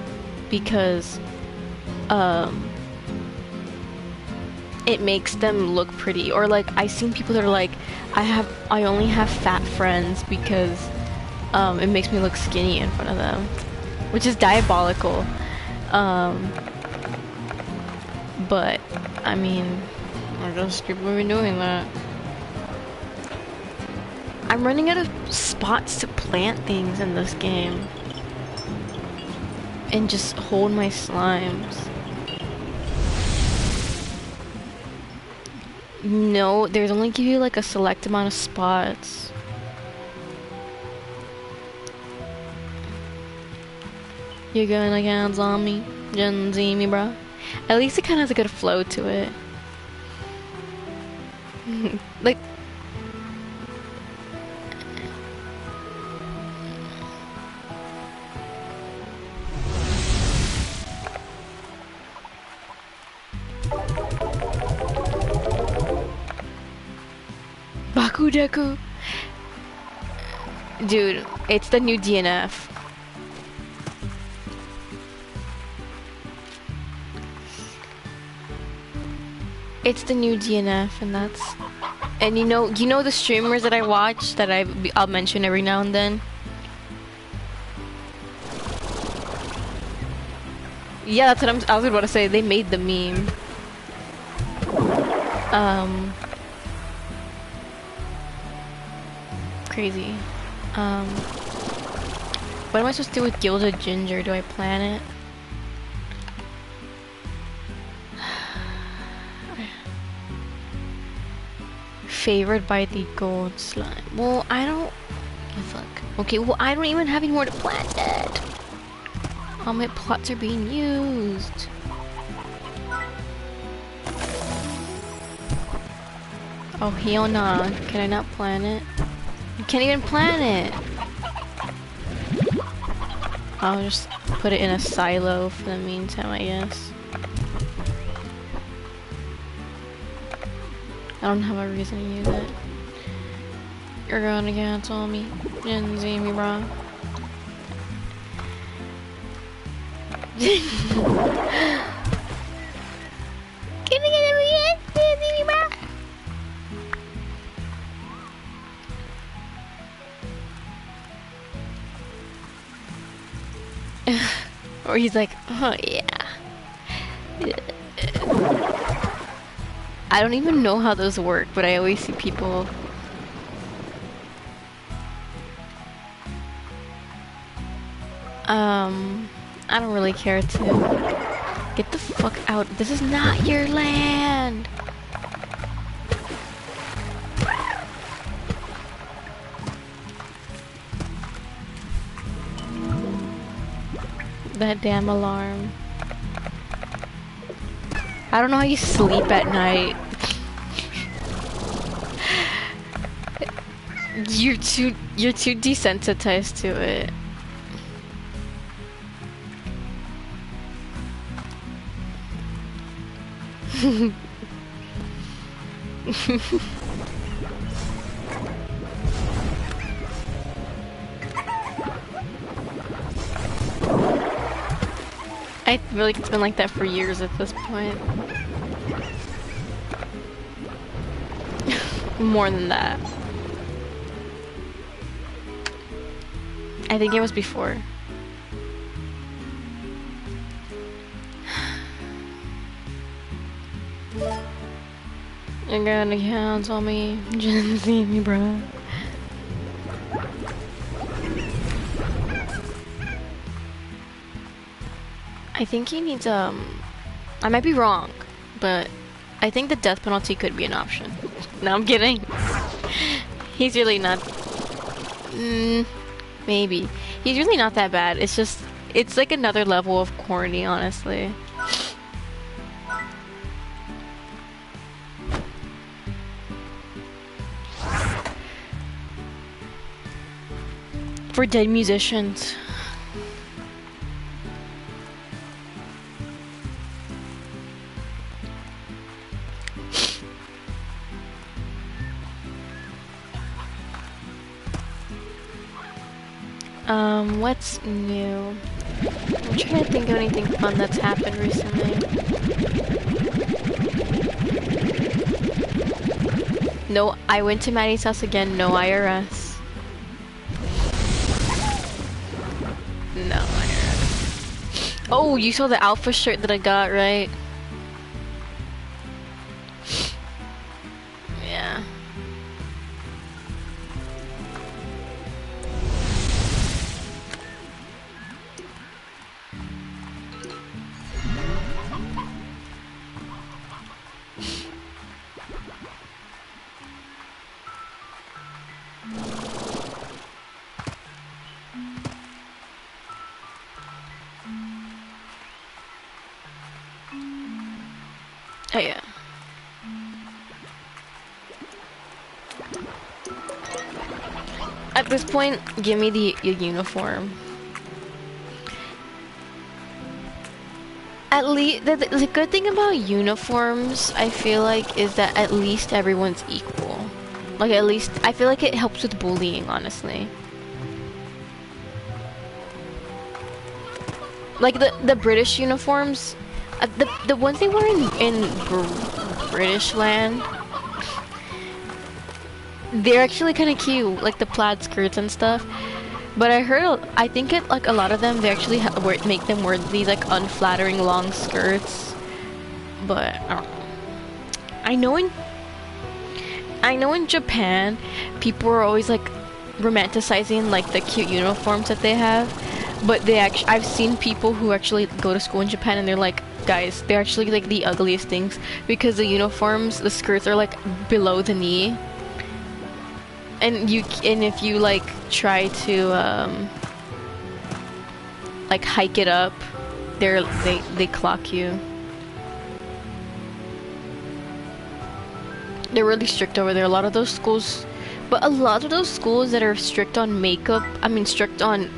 because it makes them look pretty. Or like I've seen people that are like, I only have fat friends because it makes me look skinny in front of them, which is diabolical. But I mean, I just keep doing that. I'm running out of spots to plant things in this game and just hold my slimes. No, there's only give you like a select amount of spots. You're gonna hands on me, Gen Z me, bro. At least it kind of has a good flow to it. Like, Bakudeku. Dude, it's the new DNF. It's the new DNF, and that's... And you know the streamers that I watch that I'll mention every now and then? Yeah, that's what I was about to say. They made the meme. Crazy. What am I supposed to do with Gilded Ginger? Do I plan it? Favored by the gold slime. Well, I don't... Oh, fuck. Okay, well, I don't even have any more to plant yet. All my plots are being used. Oh, hell nah. Can I not plant it? You can't even plant it. I'll just put it in a silo for the meantime, I guess. I don't have a reason to use it. You're gonna cancel me. Didn't see me, bro. Or he's like, oh yeah. I don't even know how those work, but I always see people. I don't really care to. Get the fuck out. This is not your land. That damn alarm. I don't know how you sleep at night. You're too desensitized to it. I feel like it's been like that for years at this point. More than that. I think it was before. You're gonna cancel me. Just see me, bruh. I think he needs, I might be wrong, but I think the death penalty could be an option. No, I'm kidding. He's really not, maybe. He's really not that bad. It's just, it's like another level of corny, honestly. for dead musicians. What's new? I'm trying to think of anything fun that's happened recently. No, I went to Maddie's house again, no IRS. No IRS. Oh, you saw the Alpha shirt that I got, right? Yeah. Oh yeah. At this point, give me the uniform. At least the good thing about uniforms, I feel like, is that at least everyone's equal. Like at least I feel like it helps with bullying, honestly. Like the British uniforms, the ones they wear in British land, they're actually kind of cute, like the plaid skirts and stuff. But I think like a lot of them, they actually make them wear these like unflattering long skirts. But I don't know. I know in Japan, people are always like romanticizing like the cute uniforms that they have. But I've seen people who actually go to school in Japan and they're like, guys, they're actually like the ugliest things because the uniforms, the skirts are like below the knee. And if you like try to like hike it up, they clock you. They're really strict over there. A lot of those schools, but a lot of those schools that are strict on makeup, strict on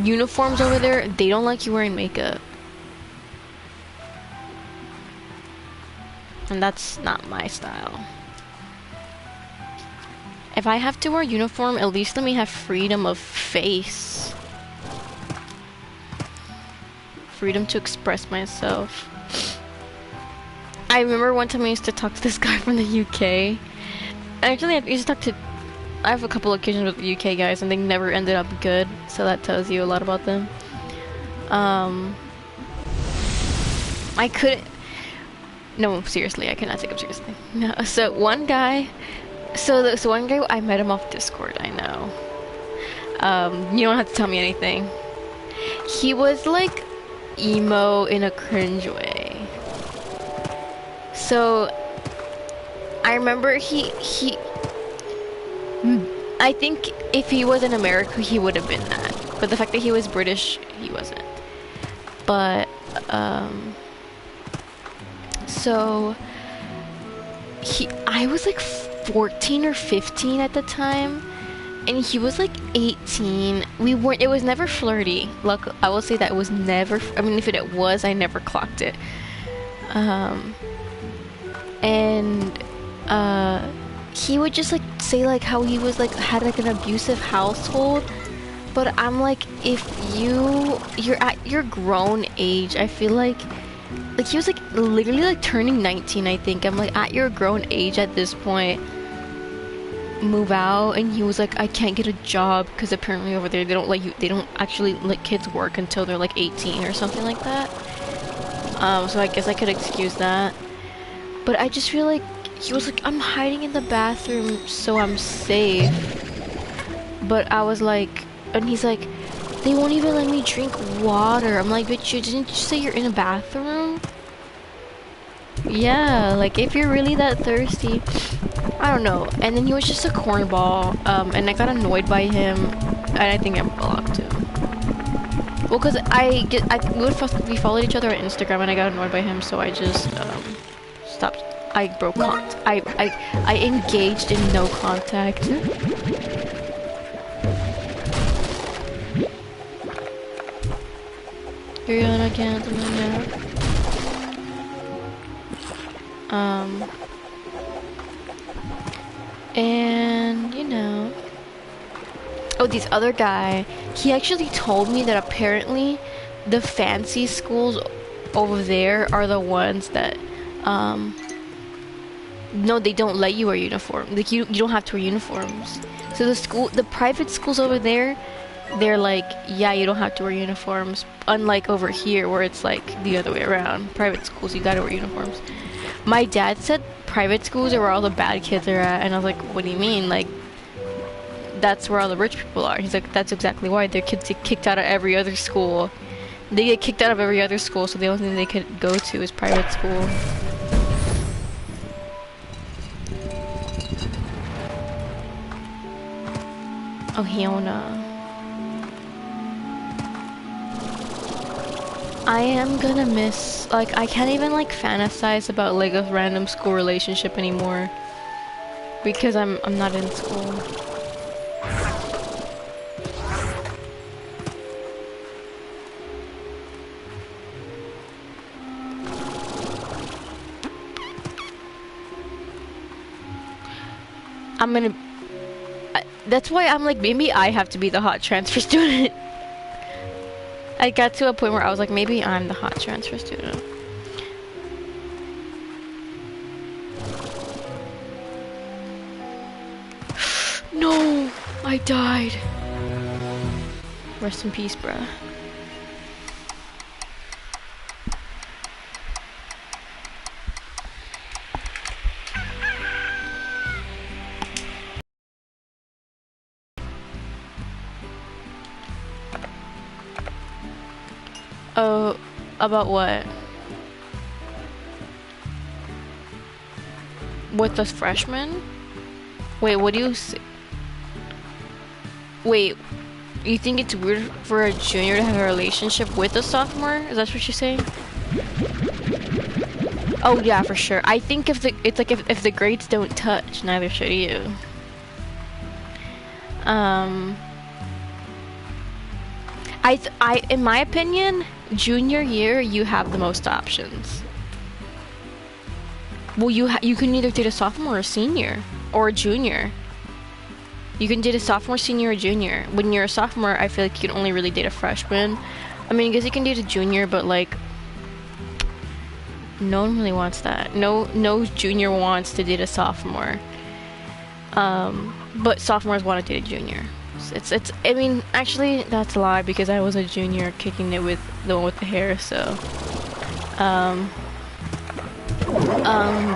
uniforms over there, they don't like you wearing makeup. And that's not my style. If I have to wear a uniform, at least let me have freedom of face. Freedom to express myself. I remember one time I used to talk to this guy from the UK. Actually, I used to talk to... I have a couple occasions with the UK guys and they never ended up good. So that tells you a lot about them. I couldn't... No, seriously, I cannot take him seriously. No, so one guy... So one guy, I met him off Discord, I know. You don't have to tell me anything. He was like emo in a cringe way. So I remember I think if he was in America, he would have been that. But the fact that he was British, he wasn't. But, so I was like 14 or 15 at the time, and he was like 18. It was never flirty. Look, I will say that it was never, if it was, I never clocked it. He would just like say like how he was like had like an abusive household, but I'm like, if you're at your grown age, I feel like he was like literally like turning 19, I think. I'm like, at your grown age at this point, move out. And he was like, I can't get a job because apparently over there they don't actually let kids work until they're like 18 or something like that. So I guess I could excuse that. But I just feel like he was like, I'm hiding in the bathroom so I'm safe. But I was like, and he's like, they won't even let me drink water. I'm like, but didn't you say you're in a bathroom? Yeah, like if you're really that thirsty, I don't know. And then he was just a cornball, and I got annoyed by him, and I think I blocked him. Well, cause we followed each other on Instagram, and I got annoyed by him, so I just stopped. I broke contact. I engaged in no contact. You're gonna cancel me now. And you know, oh, this other guy, he actually told me that apparently the fancy schools over there are the ones that, no, they don't let you wear uniform. Like you don't have to wear uniforms. So the private schools over there, they're like, yeah, you don't have to wear uniforms. Unlike over here where it's like the other way around. Private schools, you gotta wear uniforms. My dad said private schools are where all the bad kids are at, and I was like, what do you mean? Like, that's where all the rich people are. He's like, that's exactly why. Their kids get kicked out of every other school. They get kicked out of every other school, so the only thing they could go to is private school. Oh, Hiona. I am gonna miss, like, I can't even, like, fantasize about, like, a random school relationship anymore. Because I'm not in school. I'm gonna... that's why I'm like, maybe I have to be the hot transfer student. I got to a point where I was like, maybe I'm the hot transfer student. No, I died. Rest in peace, bruh. Oh, about what? With the freshman? Wait, what do you say? Wait, you think it's weird for a junior to have a relationship with a sophomore? Is that what you're saying? Oh yeah, for sure. I think if the grades don't touch, neither should you. In my opinion, junior year you have the most options. Well, you can either date a sophomore or a senior or a junior. You can date a sophomore, senior, or junior. When you're a sophomore, I feel like you can only really date a freshman. I mean, I guess you can date a junior, but like, no one really wants that. No junior wants to date a sophomore. But sophomores want to date a junior. It's. I mean, actually, that's a lie because I was a junior kicking it with the one with the hair. So,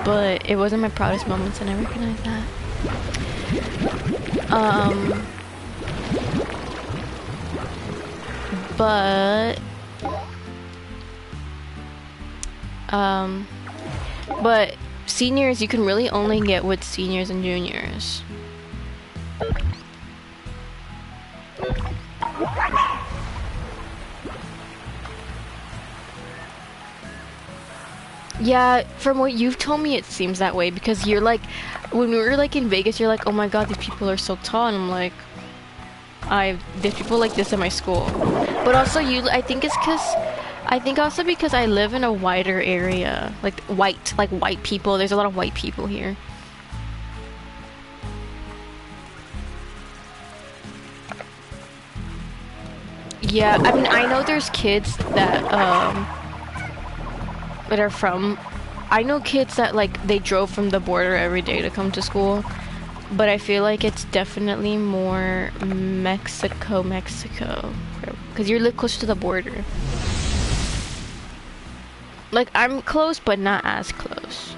but it wasn't my proudest moments, and I recognize that. But seniors, you can really only get with seniors and juniors. Yeah, from what you've told me, it seems that way because you're like, when we were like in Vegas, you're like, oh my god, these people are so tall, and I'm like, there's people like this in my school. But also I think also because I live in a wider area, like white people. There's a lot of white people here. Yeah, I mean, I know there's kids that are from, I know kids that like they drove from the border every day to come to school, but I feel like it's definitely more Mexico, because you live closer to the border. Like, I'm close, but not as close.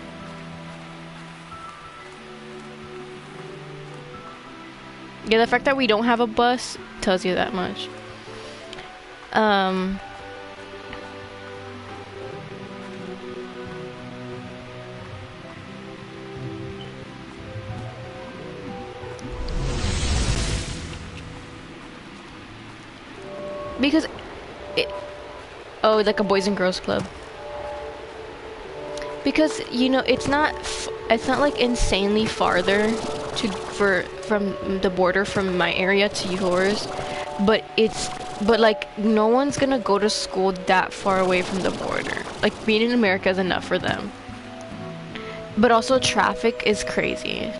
Yeah, the fact that we don't have a bus tells you that much. Because oh, like a boys and girls club. Because, you know, it's not like insanely farther from the border from my area to yours, but it's But like, no one's gonna go to school that far away from the border. Like, being in America is enough for them. But also, traffic is crazy.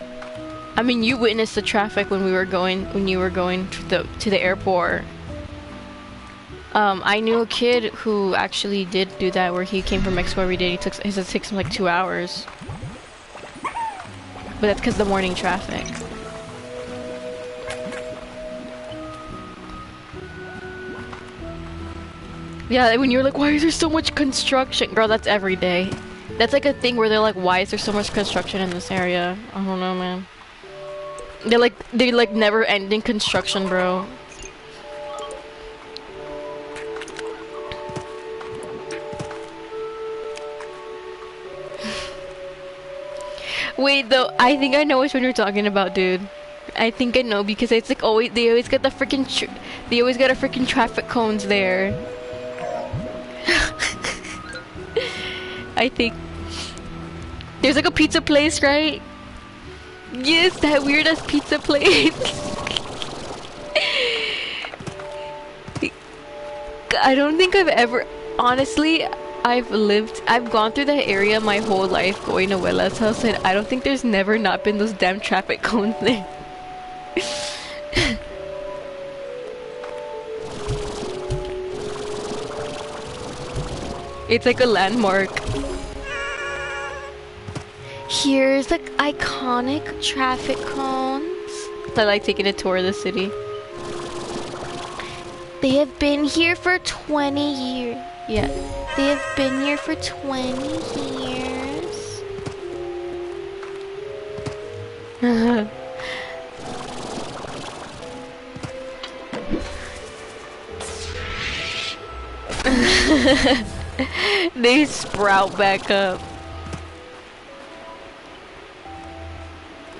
I mean, you witnessed the traffic when you were going to the airport. I knew a kid who actually did do that, where he came from Mexico every day. It takes him like 2 hours. But that's because of the morning traffic. Yeah, when you're like, why is there so much construction? Girl, that's every day. That's like a thing where they're like, why is there so much construction in this area? I don't know, man. They're like never ending construction, bro. Wait, though, I think I know which one you're talking about, dude. I think I know, because it's like always, they always got a freaking traffic cones there. I think there's like a pizza place, right? Yes, that weird ass pizza place. I don't think honestly, I've gone through that area my whole life going to Abuela's house, and I don't think there's never not been those damn traffic cones there. It's like a landmark. Here's the iconic traffic cones. I like taking a tour of the city. They have been here for 20 years. Yeah, they have been here for 20 years. They sprout back up.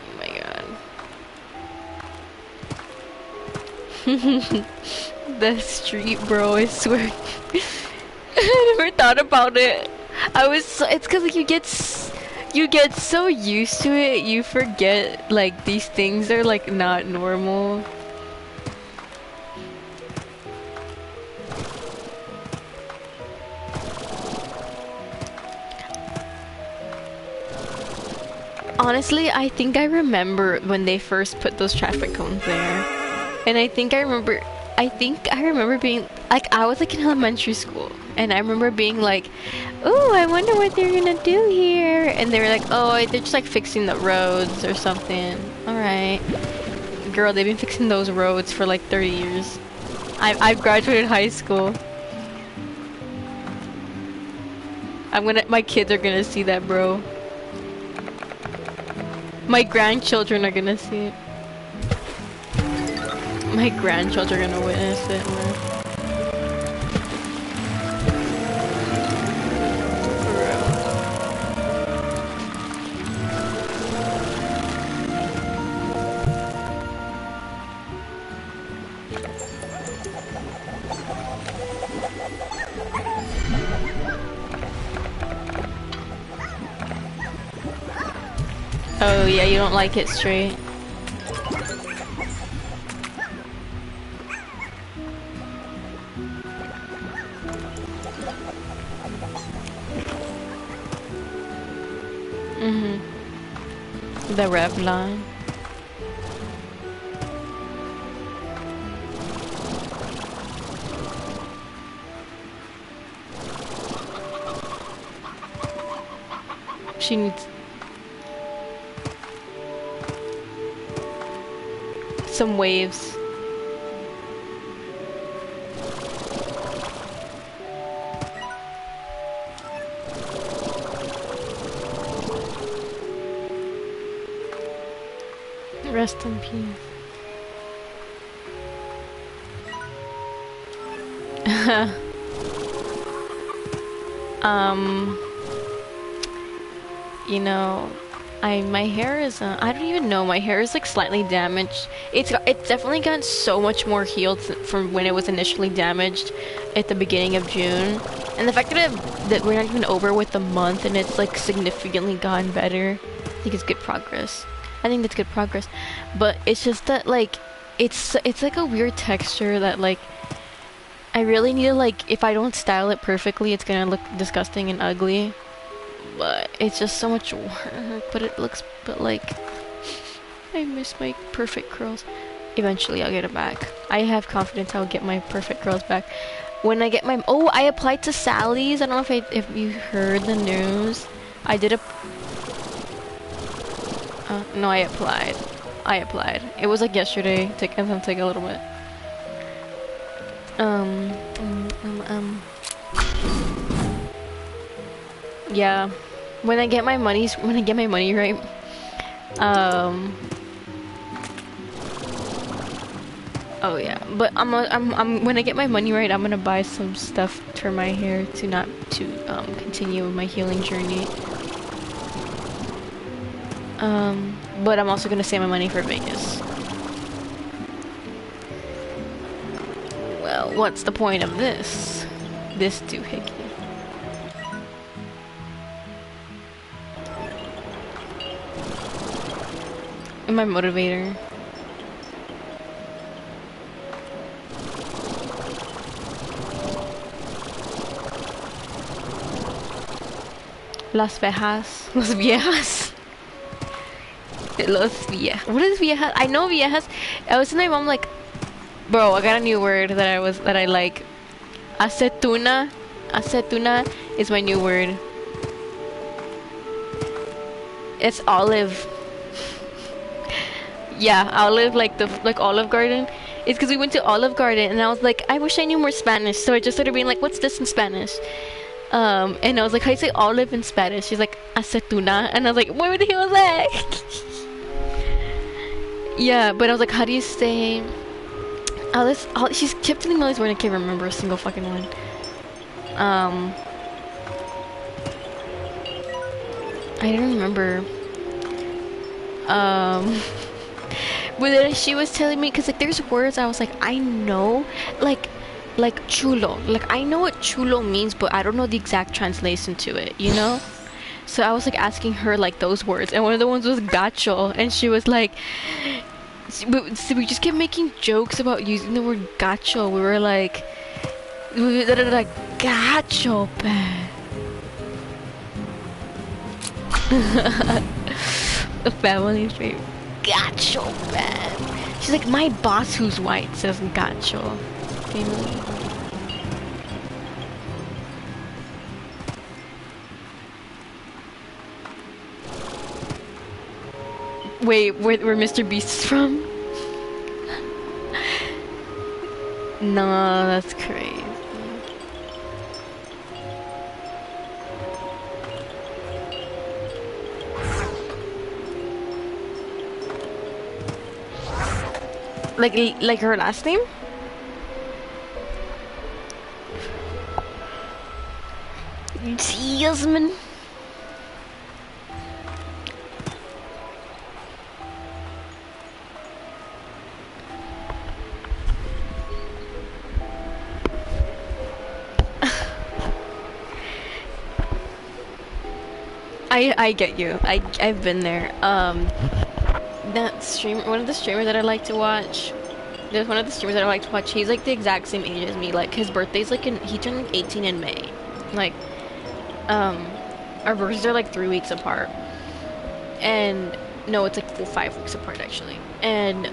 Oh my god. The street, bro, I swear. I never thought about it. It's cause like you get so used to it, you forget like these things are like not normal. Honestly, I think I remember when they first put those traffic cones there. And I think I remember being like, I was like in elementary school, and I remember being like, "Oh, I wonder what they're gonna do here." And they were like, "Oh, they're just like fixing the roads or something." All right, girl, they've been fixing those roads for like 30 years. I've graduated high school. My kids are gonna see that, bro. My grandchildren are gonna see it. My grandchildren are gonna witness it, man. For real. Oh yeah, you don't like it straight. The rev line. She needs some waves. Rest in peace. You know, my hair is I don't even know, my hair is like slightly damaged. It's definitely gotten so much more healed from when it was initially damaged at the beginning of June. And the fact that we're not even over with the month and it's like significantly gotten better, I think it's good progress. I think that's good progress. But it's just that like it's like a weird texture that like I really need to, like, if I don't style it perfectly, it's gonna look disgusting and ugly. But it's just so much work, but it looks, but like, I miss my perfect curls. Eventually I'll get it back. I have confidence I'll get my perfect curls back. When I get my, oh, I applied to Sally's. I don't know if you heard the news. I did a, no, I applied. It was like yesterday. Take a little bit. Yeah. When I get my money right, oh yeah, but I'm when I get my money right, I'm gonna buy some stuff for my hair to continue my healing journey. But I'm also gonna save my money for Vegas. Well, what's the point of this? This doohickey. My motivator. Las Viejas. Las Viejas. Los Viejas. What is Viejas? I know Viejas. I was telling my mom, like, bro, I got a new word that I like. Acetuna. Acetuna is my new word. It's olive. Yeah, Olive, like Olive Garden. It's because we went to Olive Garden and I was like, I wish I knew more Spanish. So I just started being like, what's this in Spanish? And I was like, how do you say olive in Spanish? She's like, acetuna. And I was like, what the hell was that? Yeah, but I was like, how do you say Alice? She's kept telling me all these words. I can't remember a single fucking one. I don't remember. But then she was telling me, cause like there's words I was like, I know, like chulo, like I know what chulo means, but I don't know the exact translation to it, you know? So I was like asking her like those words, and one of the ones was gacho, and she was like, so we just kept making jokes about using the word gacho. We were like, gacho, man. The family trait. Gacho, man. She's like, my boss who's white says gacho. Family. Wait, where Mr. Beast is from? No, that's crazy. Like her last name? Jasmine. I get you. I've been there. That streamer, one of the streamers that I like to watch. There's one of the streamers that I like to watch. He's like the exact same age as me. Like his birthday's like he turned like 18 in May. Like, our birthdays are like 3 weeks apart. And no, it's like 5 weeks apart actually. And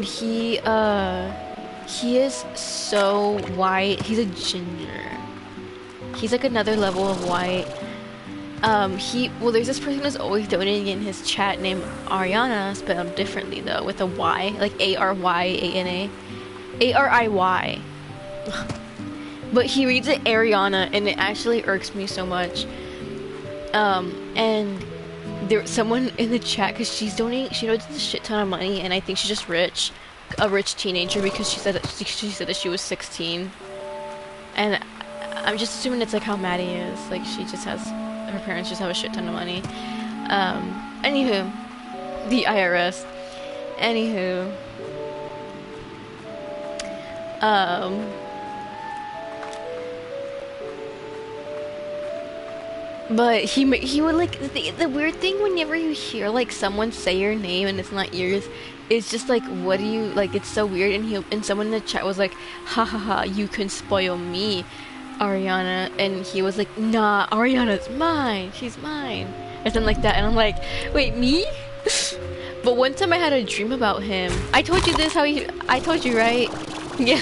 he is so white. He's a ginger. He's like another level of white. Well, there's this person who's always donating in his chat named Ariana, spelled differently though, with a Y, like Aryana. Ariy. But he reads it Ariana, and it actually irks me so much. And there's someone in the chat, because she donates a shit ton of money, and I think she's just rich. A rich teenager, because she said that she was 16. And I'm just assuming it's like how Maddie is. Like, her parents just have a shit ton of money. Anywho, the IRS. Anywho, but he would like the weird thing whenever you hear like someone say your name and it's not yours, it's just like, what do you like? It's so weird. And someone in the chat was like, ha ha ha, you can spoil me, Ariana. And he was like, nah, Ariana's mine. She's mine. Or something like that. And I'm like, wait, me? But one time I had a dream about him. I told you this, I told you, right? Yeah.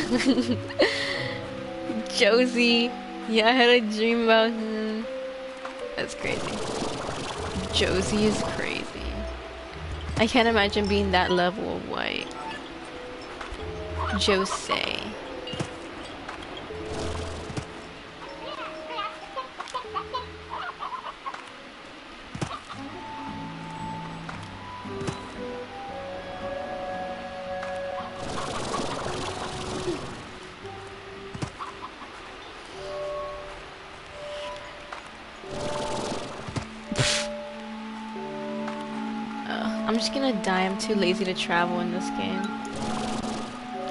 Josie. Yeah, I had a dream about him. That's crazy. Josie is crazy. I can't imagine being that level of white. Jose. I'm just gonna die. I'm too lazy to travel in this game.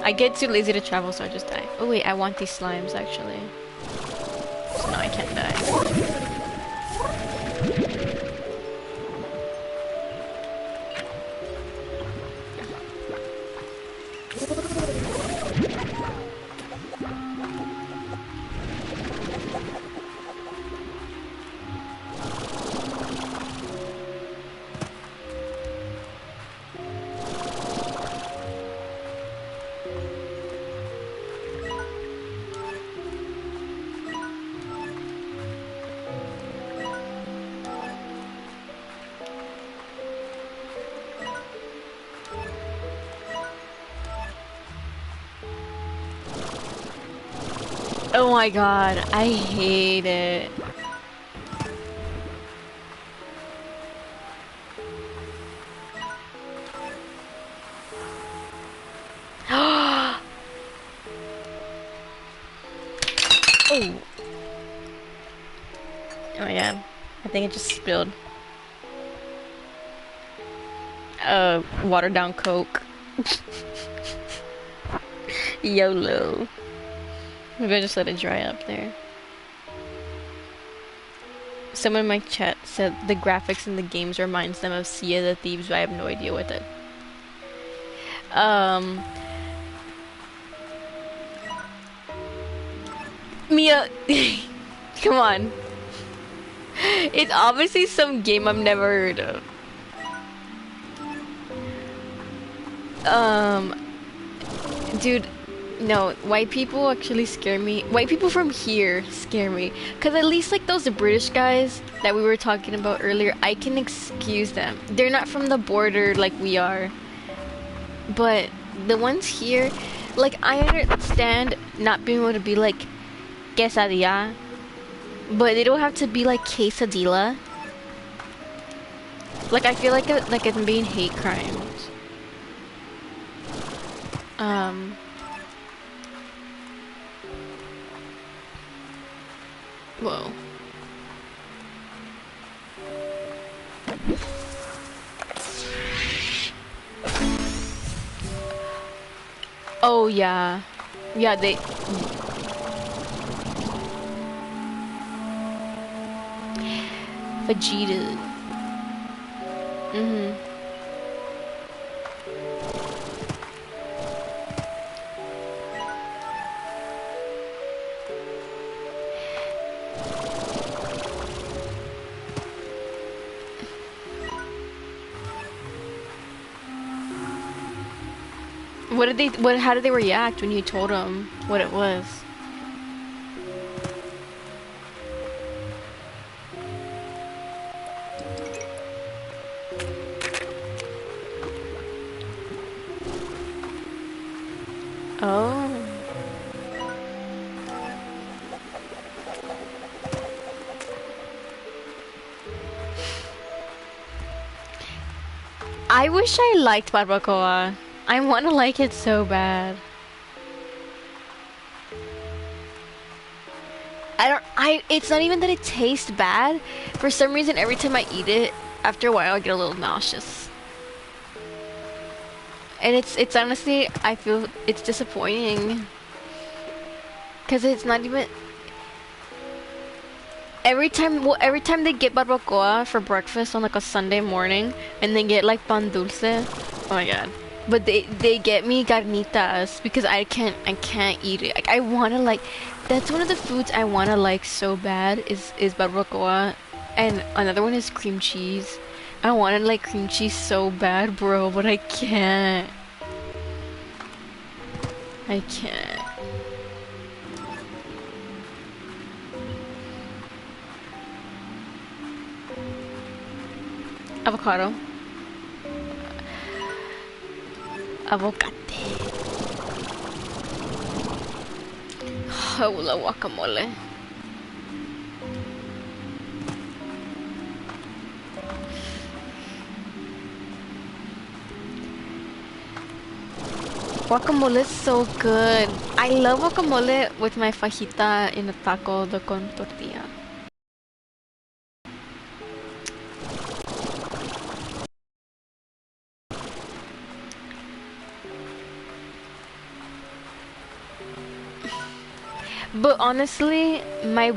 I get too lazy to travel, so I just die. Oh wait, I want these slimes actually. So now I can't die. Oh my god, I hate it. Oh. Oh yeah, I think it just spilled. Watered down Coke. YOLO. Maybe I just let it dry up there. Someone in my chat said the graphics in the games reminds them of Sea of the Thieves, but I have no idea what that. Mia, come on. It's obviously some game I've never heard of. Dude, no, white people actually scare me. White people from here scare me. Cause at least like those British guys that we were talking about earlier, I can excuse them. They're not from the border like we are. But the ones here, like I understand not being able to be like quesadilla, but they don't have to be like quesadilla. Like I feel like I'm being hate crimes. Whoa. Oh yeah. Yeah, they Vegeta. How did they react when you told them what it was? Oh. I wish I liked barbacoa. I want to like it so bad. It's not even that it tastes bad. For some reason, every time I eat it, after a while, I get a little nauseous. And it's honestly, I feel it's disappointing. Cause it's not even... Every time they get barbacoa for breakfast on like a Sunday morning, and they get like pan dulce, oh my god. But they get me carnitas because I can't eat it. Like I wanna like that's one of the foods I wanna like so bad is barbacoa, and another one is cream cheese. I wanna like cream cheese so bad, bro, but I can't. I can't. Avocado. Avocate. I will love guacamole. Guacamole is so good. I love guacamole with my fajita in a taco con tortilla. But honestly, my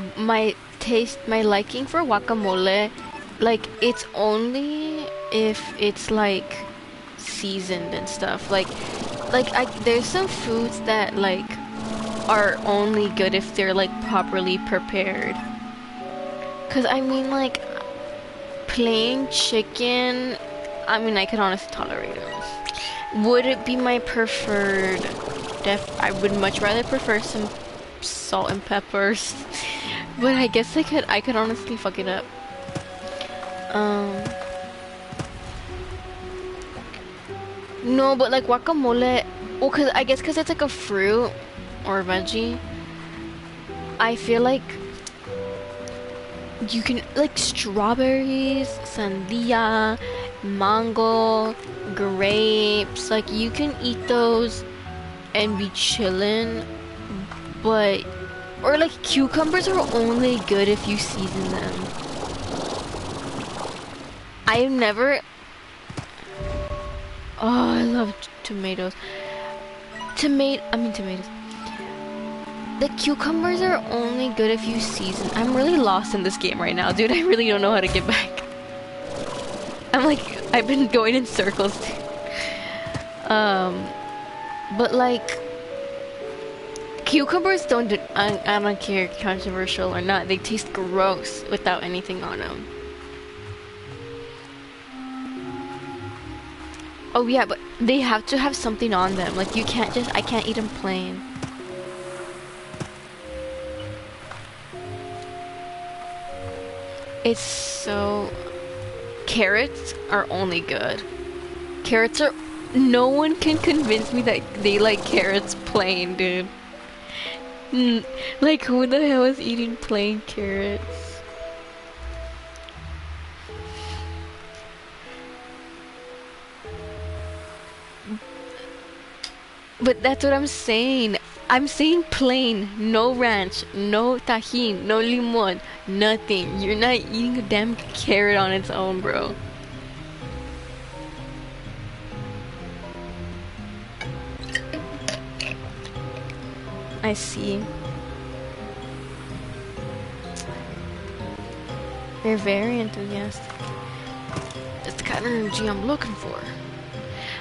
liking for guacamole, like it's only if it's like seasoned and stuff. There's some foods that like are only good if they're like properly prepared. Cause I mean like plain chicken, I mean I could honestly tolerate it. Would it be my preferred? I would much rather prefer some salt and peppers. But I guess I could honestly fuck it up. No, but like guacamole, well, I guess cause it's like a fruit or a veggie. I feel like you can like strawberries, sandia, mango, grapes. Like you can eat those and be chillin'. But or like cucumbers are only good if you season them. I've never. Oh, I love tomatoes. Tomatoes. The cucumbers are only good if you season. I'm really lost in this game right now, dude. I really don't know how to get back. I'm like, I've been going in circles. But like, cucumbers I don't care, controversial or not. They taste gross without anything on them. Oh yeah, but they have to have something on them. Like you can't just, I can't eat them plain. It's so... Carrots are only good. Carrots are... No one can convince me that they like carrots plain, dude. Like who the hell is eating plain carrots? But that's what I'm saying. I'm saying plain, no ranch, no tajin, no limon, nothing. You're not eating a damn carrot on its own, bro. I see. You're very enthusiastic. It's the kind of energy I'm looking for.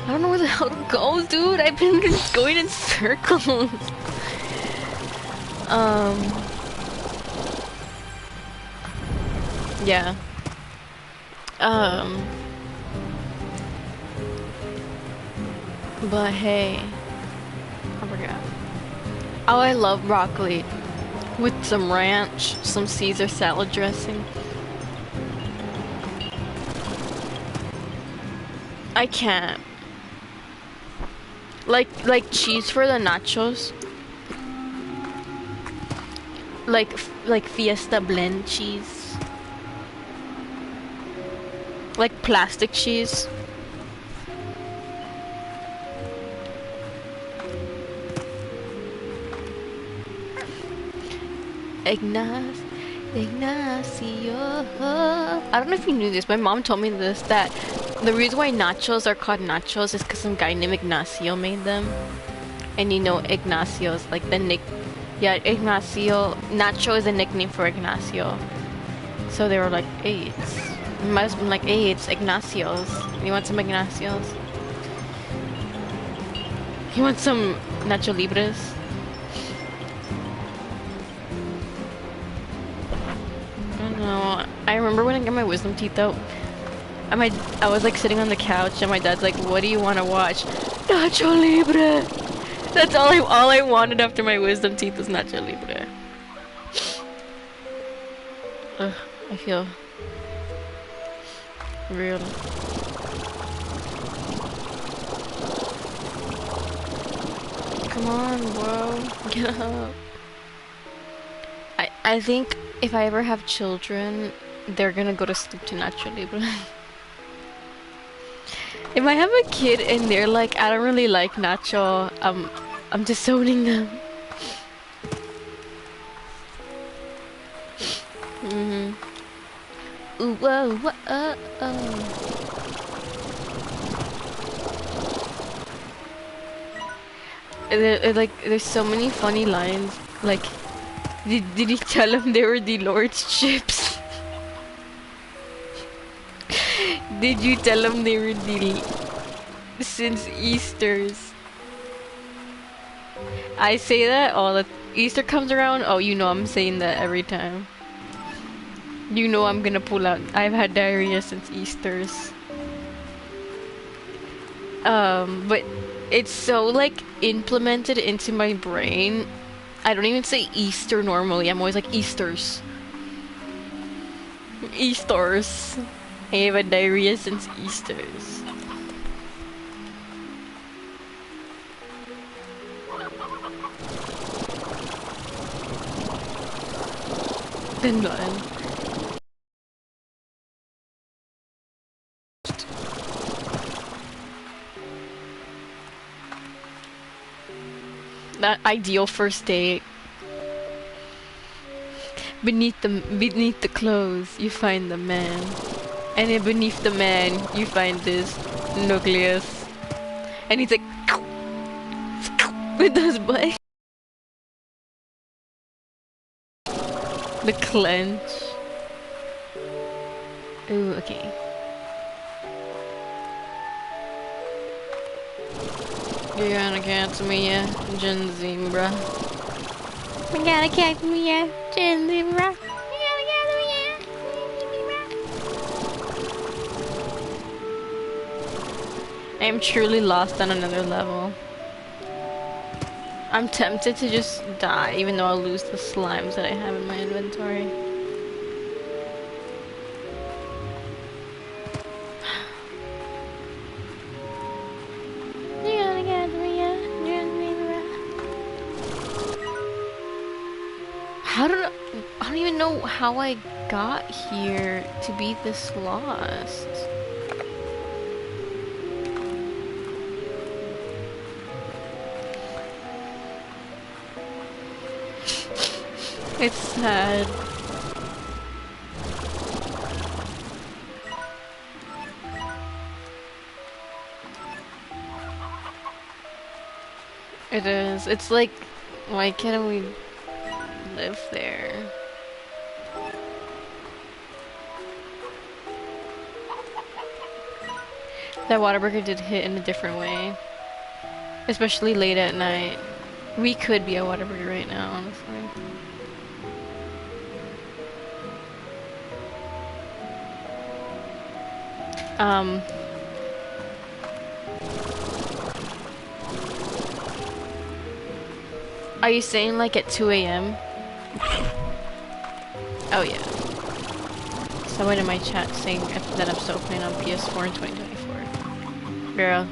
I don't know where the hell to go, dude. I've been just going in circles. Yeah. But hey, I forgot. Oh, I love broccoli with some ranch, some Caesar salad dressing. I can't. Like cheese for the nachos. Like Fiesta blend cheese. Like plastic cheese. Ignacio. I don't know if you knew this. My mom told me this, that the reason why nachos are called nachos is because some guy named Ignacio made them. And you know Ignacio is like the nick. Yeah, Ignacio. Nacho is a nickname for Ignacio. So they were like, hey, it might have been like, hey, it's Ignacio's. You want some Ignacios? You want some Nacho Libres? I don't know. I remember when I got my wisdom teeth out. I was like sitting on the couch and my dad's like, "What do you want to watch?" Nacho Libre. That's all I wanted after my wisdom teeth was Nacho Libre. Ugh, I feel real. Come on, bro. Get up. I think if I ever have children, they're gonna go to sleep to Nacho Libre. If I have a kid and they're like, I don't really like Nacho, I'm disowning them. Ooh, whoa, whoa, Like, there's so many funny lines. Like, did he tell him they were the Lord's chips? Did you tell him they were the since Easter's? I say that all the Easter comes around. Oh, you know I'm saying that every time. You know I'm gonna pull out. I've had diarrhea since Easter's. But it's so like implemented into my brain. I don't even say Easter normally. I'm always like Easter's. Easter's. I have had diarrhea since Easter's. Then done. That ideal first date. Beneath the clothes, you find the man, and then beneath the man, you find this nucleus, and he's like with those butt. The clench. Ooh, okay. You're gonna catch me, yeah, Gen Z, bruh. You gotta catch me, yeah, Gen Z, bruh. You gotta catch me, yeah, I am truly lost on another level. I'm tempted to just die, even though I'll lose the slimes that I have in my inventory. I don't even know how I got here to be this lost. It's sad. It is. It's like, why can't we live there? That Whataburger did hit in a different way. Especially late at night. We could be at Whataburger right now, honestly. Are you saying like at 2 a.m.? Oh yeah. Someone in my chat saying that I'm still playing on PS4 in 2024. Girl.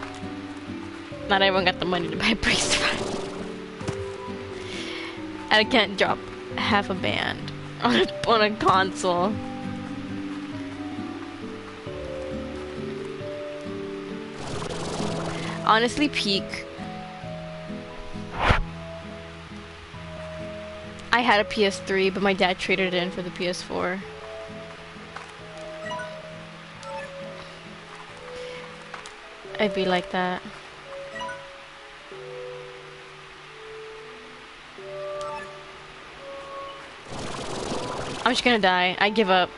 Not everyone got the money to buy a PS5. And I can't drop half a band on a console. Honestly, peak. I had a PS3, but my dad traded it in for the PS4. I'd be like that. I'm just gonna die. I give up.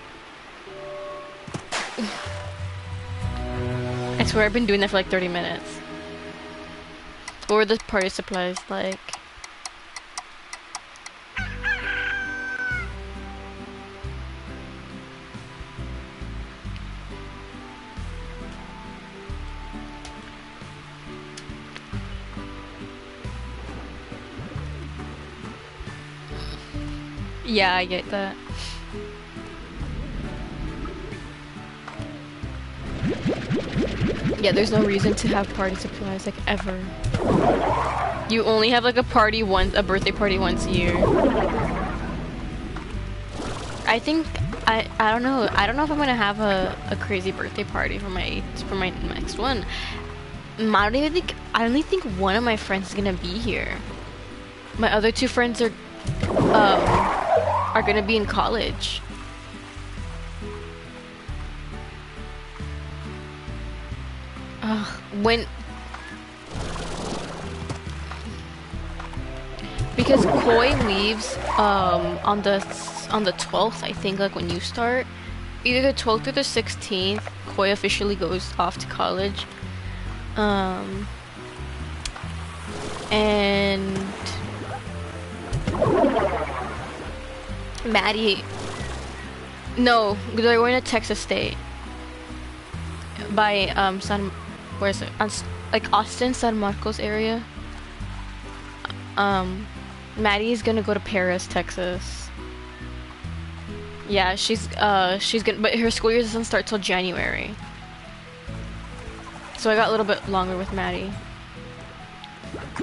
I swear I've been doing that for like 30 minutes. What were the party supplies like? Yeah, I get that. Yeah, there's no reason to have party supplies, like, ever. You only have, like, a birthday party once a year. I think, I don't know. I don't know if I'm gonna have a crazy birthday party for my next one. I only think one of my friends is gonna be here. My other two friends are gonna be in college. Because Koi leaves on the 12th, I think, like when you start. Either the 12th or the 16th, Koi officially goes off to college. And Maddie, no, they're going to Texas State by where is it? Like Austin, San Marcos area. Maddie is gonna go to Paris, Texas. Yeah, she's gonna, but her school year doesn't start till January. So I got a little bit longer with Maddie.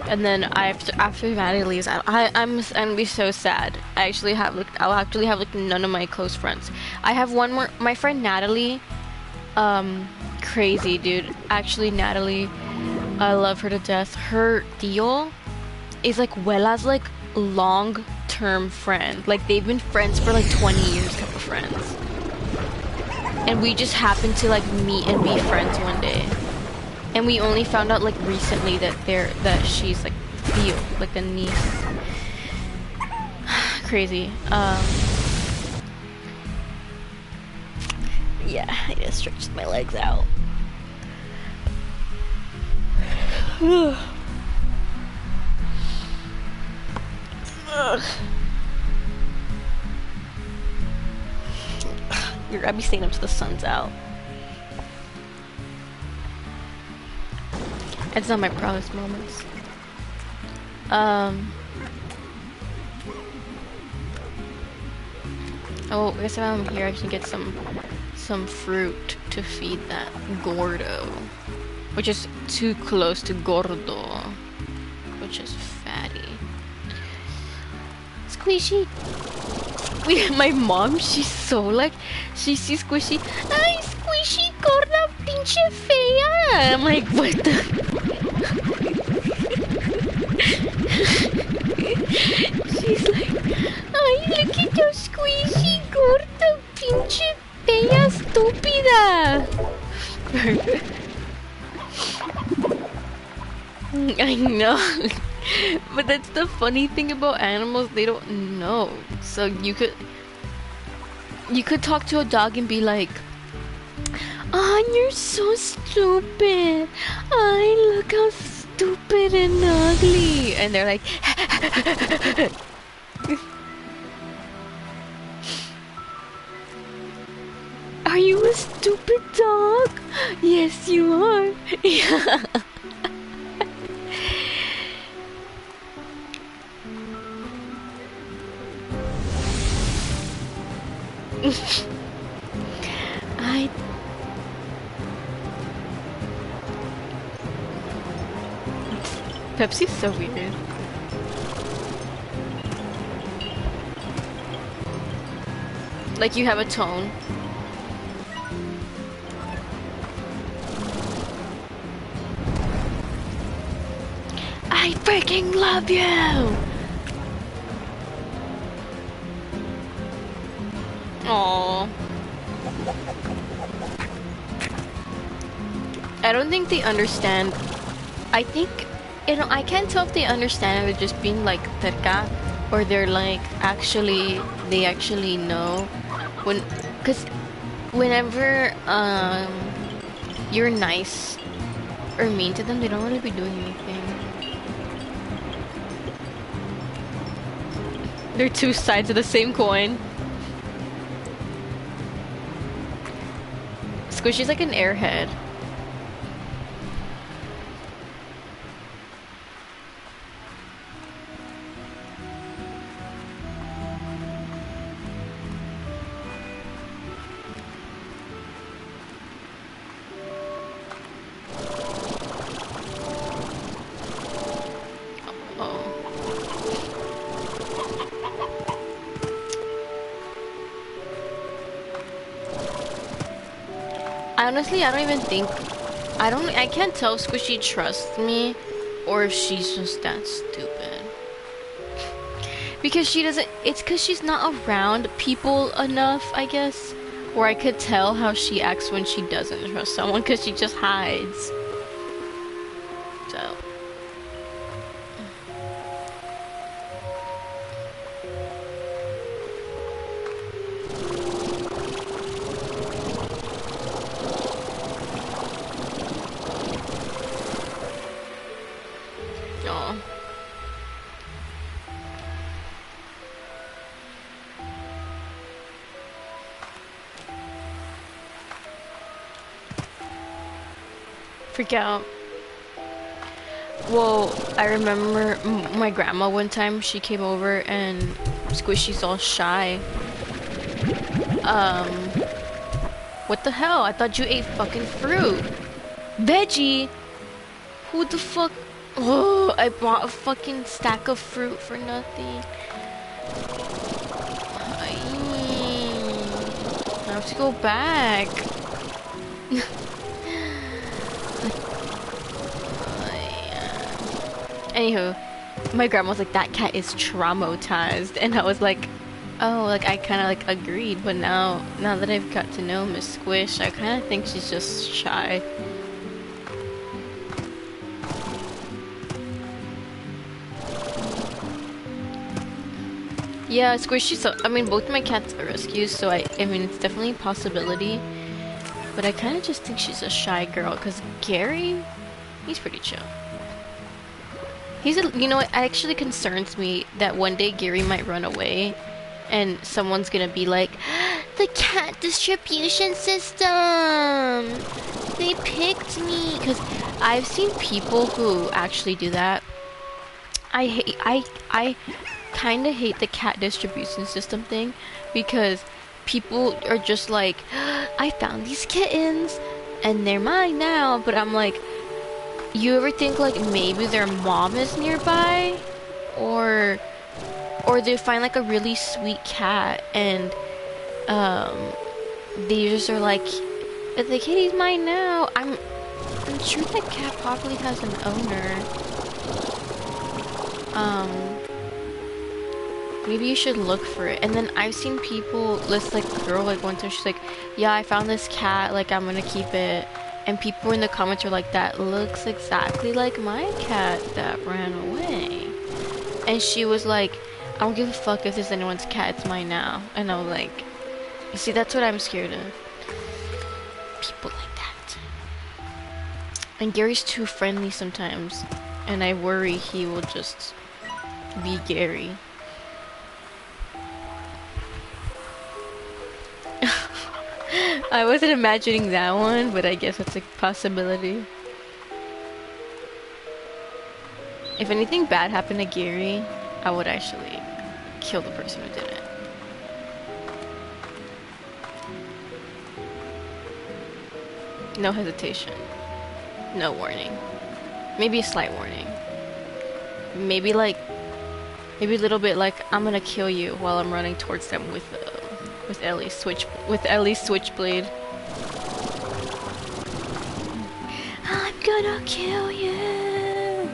And then after Maddie leaves, I'm gonna be so sad. I'll actually have like none of my close friends. I have one more, my friend Natalie. Crazy dude. Actually, Natalie, I love her to death. Her tío is like Wella's like long-term friend. Like they've been friends for like 20 years, type of friends. And we just happened to like meet and be friends one day. And we only found out like recently that she's like Theo, like the niece. Crazy. Yeah, I just stretched my legs out. I'd be staying up till the sun's out. It's not my proudest moments. Oh, I guess while I'm here I can get some fruit to feed that gordo. Which is too close to gordo. Which is fatty. Squishy! My mom, she's so like, she sees Squishy. Ay, Squishy, gorda, pinche fea! I'm like, what the? She's like, ay, look at your Squishy, gorda, pinche fea, estúpida! I know. But that's the funny thing about animals, they don't know. So you could talk to a dog and be like, oh, you're so stupid. I look how stupid and ugly. And they're like, are you a stupid dog? Yes, you are. Yeah. Pepsi's so weird. Like you have a tone. I freaking love you! Aww. I don't think they understand. I think, you know, I can't tell if they understand if they're just being like terca or they're like they actually know. Cause whenever you're nice or mean to them, they don't really be doing anything. They're two sides of the same coin. Squishy's like an airhead. Honestly, I don't even think, I can't tell if Squishy trusts me or if she's just that stupid. Because she doesn't, it's because she's not around people enough, I guess, where I could tell how she acts when she doesn't trust someone because she just hides. So. Freak out. Well, I remember my grandma one time, she came over and Squishy's all shy. What the hell? I thought you ate fucking fruit. Veggie? Who the fuck? Oh, I bought a fucking stack of fruit for nothing. I have to go back. Anywho, my grandma was like, that cat is traumatized, and I was like, oh, like I kind of like agreed, but now that I've got to know Miss Squish, I kind of think she's just shy. Yeah, Squishy, so I mean both my cats are rescues, so I mean it's definitely a possibility, but I kind of just think she's a shy girl, because Gary, he's pretty chill. You know what, it actually concerns me that one day Gary might run away and someone's gonna be like, the cat distribution system! They picked me! Because I've seen people who actually do that. I kind of hate the cat distribution system thing because people are just like, I found these kittens and they're mine now, but I'm like, you ever think like maybe their mom is nearby, or they find like a really sweet cat and they just are like, the kitty's mine now. I'm sure that cat probably has an owner. Maybe you should look for it. And then I've seen people list like a girl, like one time she's like, yeah, I found this cat, like I'm gonna keep it. And people in the comments are like, that looks exactly like my cat that ran away. And she was like, I don't give a fuck if it's anyone's cat, it's mine now. And I was like, you see, that's what I'm scared of. People like that. And Gary's too friendly sometimes. And I worry he will just be Gary. I wasn't imagining that one, but I guess it's a possibility. If anything bad happened to Gary, I would actually kill the person who did it. No hesitation. No warning. Maybe a slight warning. Maybe a little bit like, I'm gonna kill you while I'm running towards them with Ellie's switchblade. I'm gonna kill you.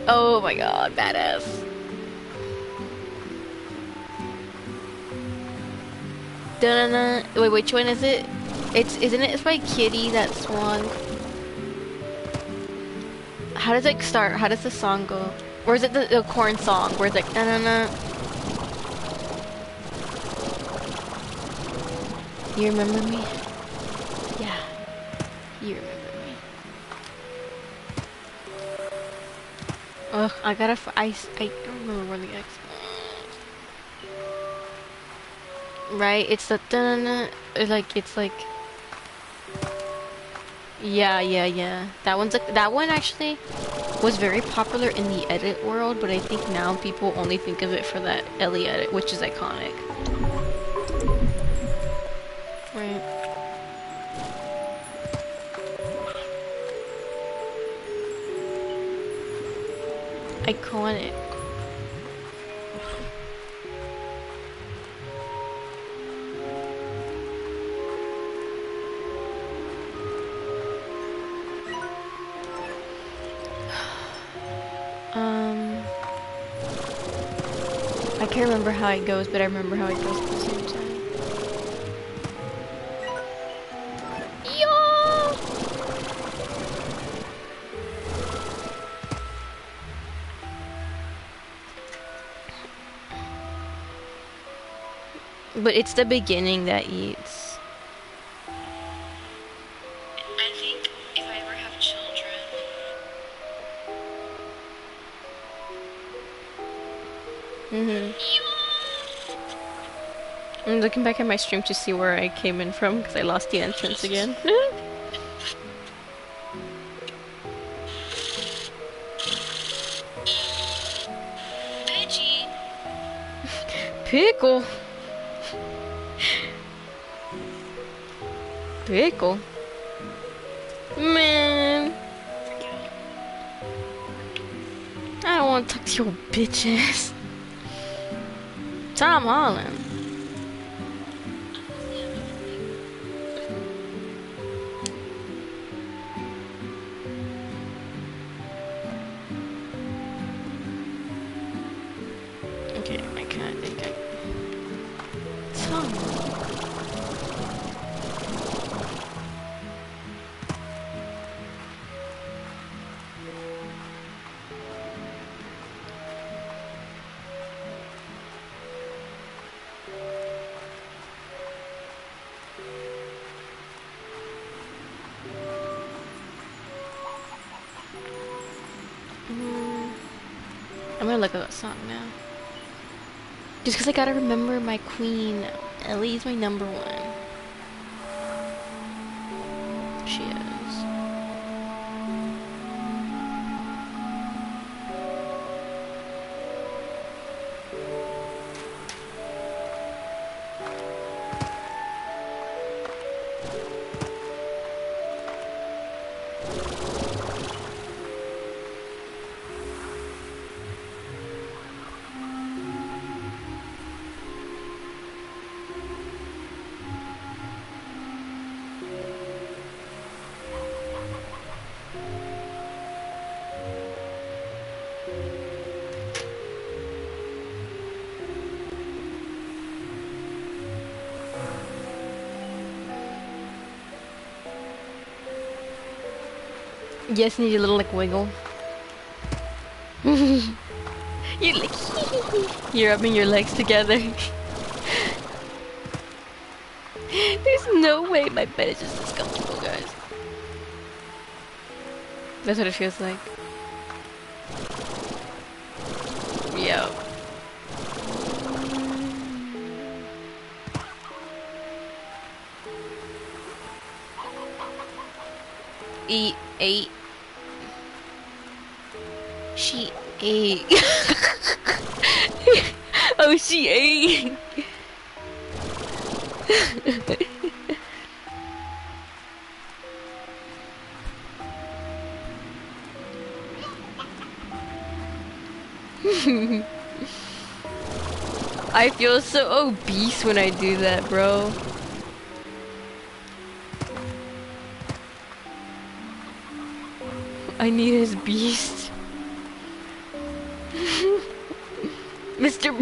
Oh my god, badass. Dun-dun-dun. Wait, which one is it? Isn't it by Kitty, that swan? How does it start? How does the song go? Or is it the corn song where it's like, na-na-na? You remember me? Yeah, you remember me. Ugh, I gotta. I don't remember where the X. Right, it's the dun. It's like. Yeah. That one's like that one actually was very popular in the edit world, but I think now people only think of it for that Ellie edit, which is iconic. Right. Iconic. I can't remember how it goes, but I remember how it goes at the same time. Yo! But it's the beginning that eats. I think if I ever have children. I'm looking back at my stream to see where I came in from because I lost the entrance again. Veggie. Pickle. Pickle. Man. I don't want to talk to your bitches. Tom Holland. Okay, I kind of think I... Tom. I'm gonna look up that song now. Just because I gotta remember my queen. Ellie's my number one. She is. Yes, need a little like wiggle. You're like you're rubbing your legs together. There's no way my bed is just this comfortable, guys. That's what it feels like. Yo. Eat, ate. She ate. Oh, she ate. I feel so obese when I do that, bro. I need his beast. Mr.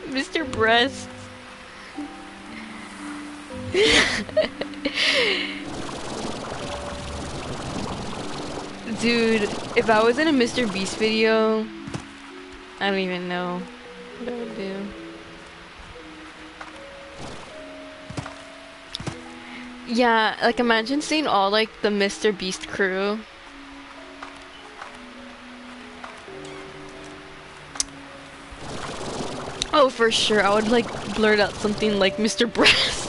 Mr. Breast. Dude, if I was in a Mr. Beast video, I don't even know what I would do. Yeah, like imagine seeing all like the Mr. Beast crew Oh, for sure. I would like blurt out something like Mr. Breast.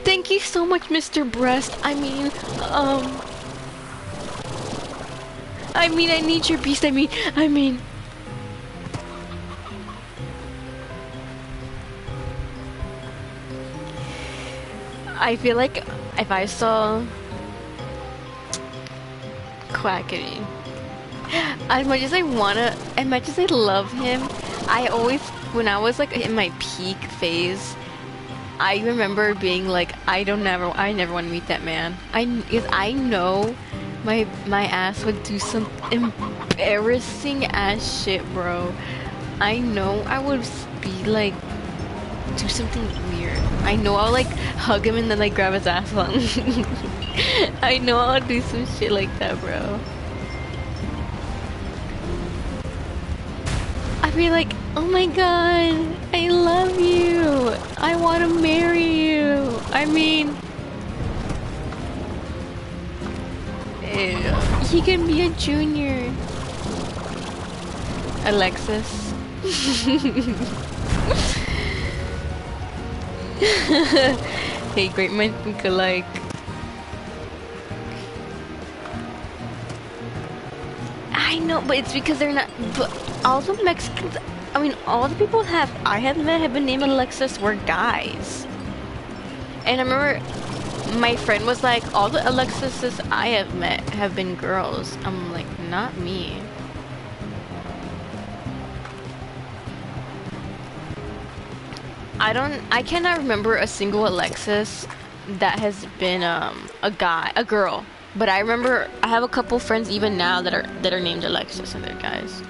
Thank you so much, Mr. Breast. I need your beast. I mean. I feel like if I saw Quackity, as much as I love him, I always, when I was like in my peak phase, I remember being like, I never want to meet that man. Because I know my ass would do some embarrassing ass shit, bro. I know I would be like, do something weird. I know I'll like hug him and then like grab his ass on. I know I'll do some shit like that, bro. I'd be like, oh my god, I love you. I want to marry you. I mean, ew. He can be a junior. Alexis. Hey, great minds think alike. I know, but it's because they're not. But all the Mexicans, I mean, all the people I have met have been named Alexis were guys. And I remember my friend was like, all the Alexises I have met have been girls. I'm like, not me. I cannot remember a single Alexis that has been a girl. But I remember I have a couple friends even now that are named Alexis and they're guys.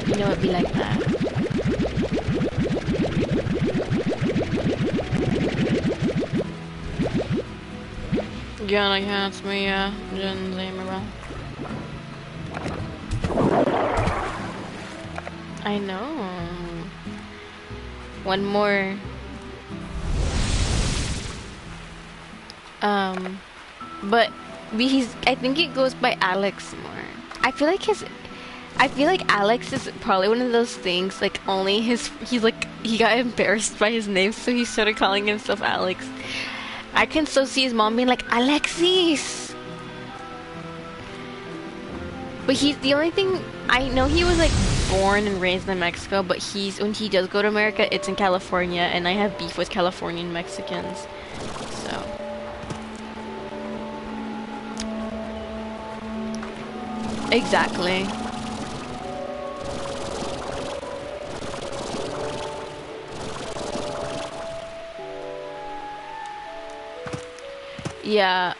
You know, it'd be like that. Ja, dan gaat het mee, dan zijn we wel. I know. One more. But I think it goes by Alex more. I feel like Alex is probably one of those things, like he got embarrassed by his name, so he started calling himself Alex. I can so see his mom being like, Alexis! But he's the only thing, I know he was like born and raised in Mexico, but when he does go to America, it's in California, and I have beef with Californian Mexicans, so. Exactly. Yeah.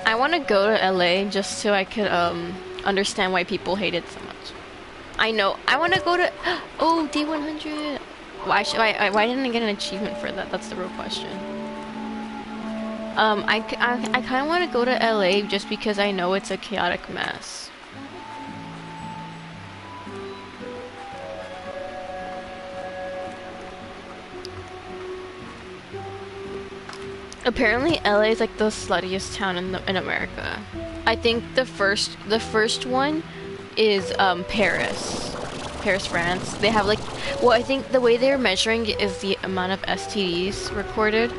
I want to go to LA just so I could understand why people hate it so much. I know. I want to go to oh, D100. Why didn't I get an achievement for that? That's the real question. I kind of want to go to LA just because I know it's a chaotic mess. Apparently, LA is like the sluttiest town in America. I think the first one is Paris, France. They have like, well, I think the way they're measuring it is the amount of STDs recorded,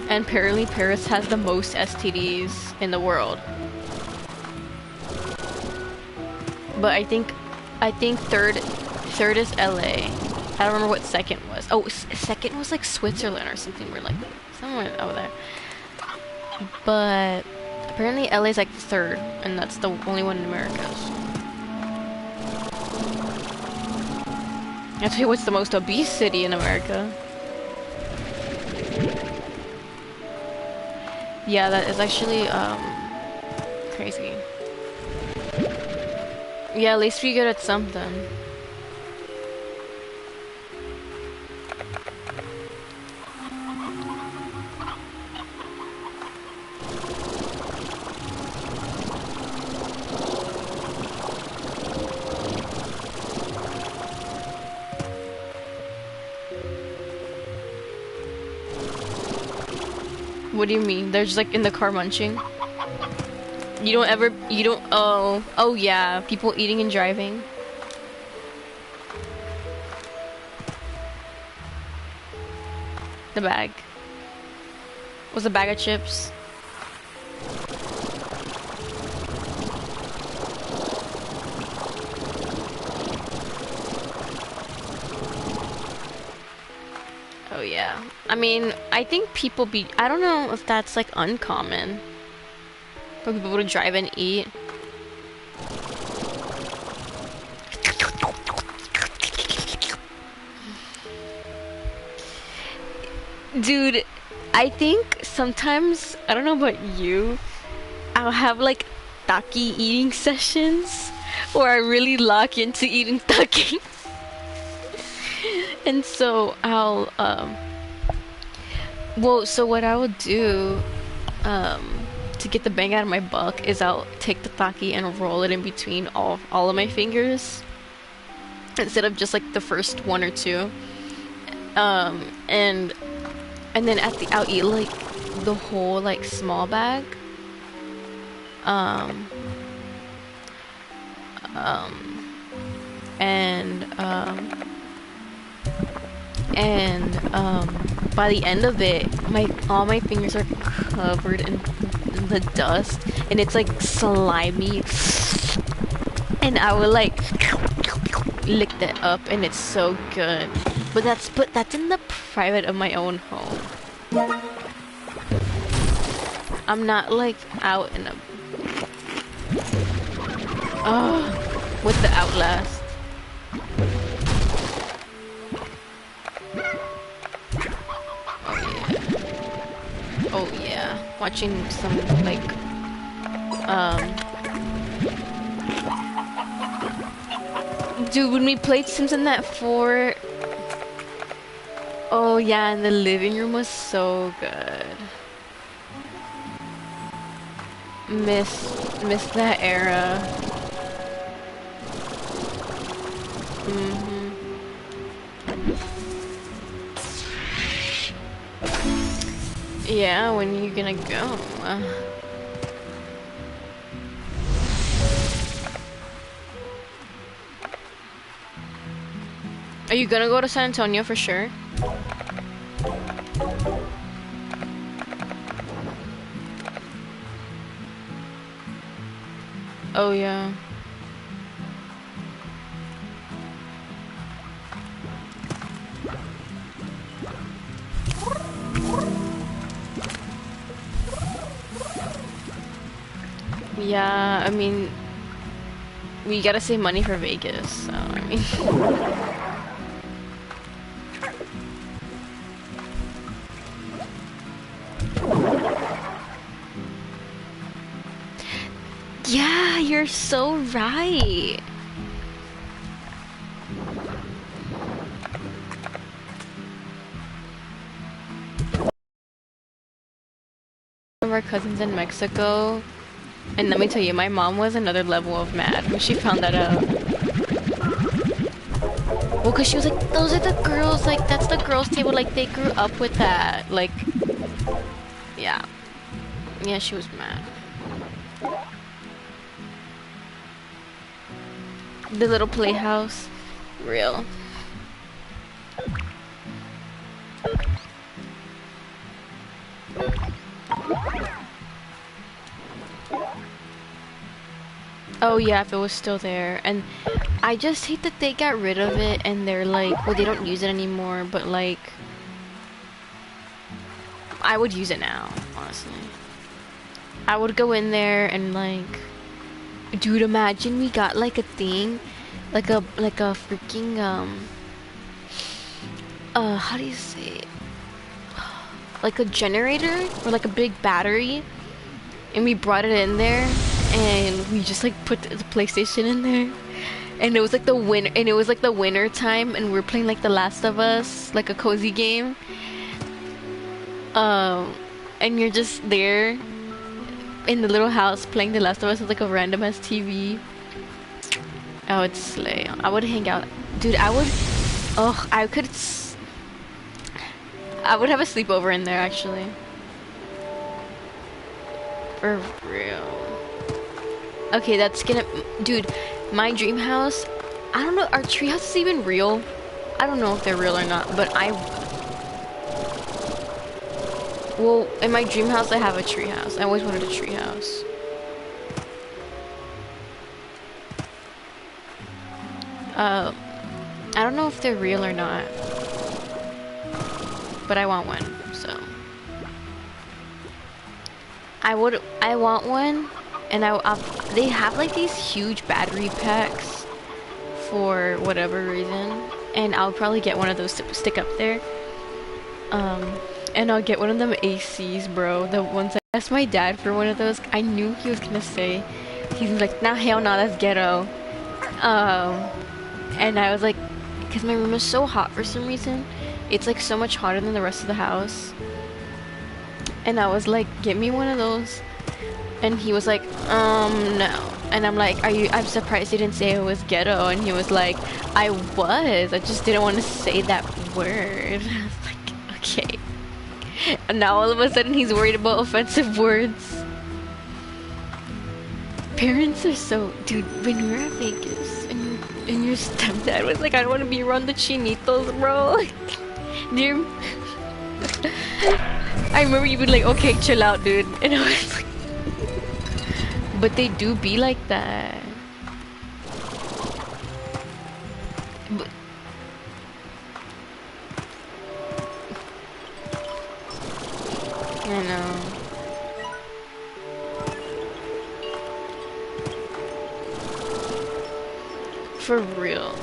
and apparently Paris has the most STDs in the world. But I think third is LA. I don't remember what second was. Oh, second was like Switzerland or something. We're like somewhere over there. But apparently LA is like the third, and that's the only one in America. Actually, what's the most obese city in America? Yeah, that is actually crazy. Yeah, at least we good at something. What do you mean? They're just like in the car munching? You don't, oh yeah, people eating and driving. The bag. Was a bag of chips. Oh yeah. I mean, I think I don't know if that's like uncommon for people to drive and eat. Dude, I think sometimes, I don't know about you, I'll have like taki eating sessions where I really lock into eating taki. And so so what I will do, to get the bang out of my buck is I'll take the taki and roll it in between all of my fingers instead of just like the first one or two. And then I'll eat like the whole like small bag. By the end of it, all my fingers are covered in the dust, and it's like slimy. And I will like lick that up, and it's so good. But that's in the private of my own home. I'm not like out in a with the Outlast. Oh yeah. Watching some like dude, when we played Sims in that fort, oh yeah, and the living room was so good. Miss that era. Yeah, when you gonna go? Are you gonna go to San Antonio for sure? Oh yeah. Yeah, I mean, we gotta save money for Vegas, so I mean. Yeah, you're so right. One of our cousins in Mexico, and let me tell you, my mom was another level of mad when she found that out. Well, cause she was like, those are the girls, like that's the girls' table, like they grew up with that, like, yeah. Yeah, she was mad. The little playhouse, real. Oh yeah, if it was still there. And I just hate that they got rid of it and they're like, well, they don't use it anymore, but like, I would use it now, honestly. I would go in there and like, dude, imagine we got like a thing, like a freaking how do you say it? Like a generator or like a big battery, and we brought it in there and we just like put the PlayStation in there, and it was like the winter time, and we're playing like The Last of Us, like a cozy game, and you're just there in the little house playing The Last of Us with like a random ass TV. Oh, it's slay. I would hang out, dude. I would have a sleepover in there actually. For real. Okay, that's gonna... Dude, my dream house... I don't know, are tree houses even real? I don't know if they're real or not, but well, in my dream house, I have a tree house. I always wanted a tree house. I don't know if they're real or not, but I want one, so. I want one, and they have like these huge battery packs for whatever reason, and I'll probably get one of those to stick up there. And I'll get one of them ACs, bro. The ones I asked my dad for one of those. I knew he was gonna say, he's like, nah, hell no, that's ghetto. And I was like, because my room is so hot for some reason. It's like so much hotter than the rest of the house. And I was like, get me one of those. And he was like, no. And I'm like, I'm surprised you didn't say it was ghetto. And he was like, I just didn't want to say that word. I was like, okay. And now all of a sudden he's worried about offensive words. Parents are so... Dude, when we were at Vegas and your stepdad was like, I don't want to be around the chinitos, bro. Dear... I remember you would like, okay, chill out, dude. And I was like... But they do be like that. But... I know. For real.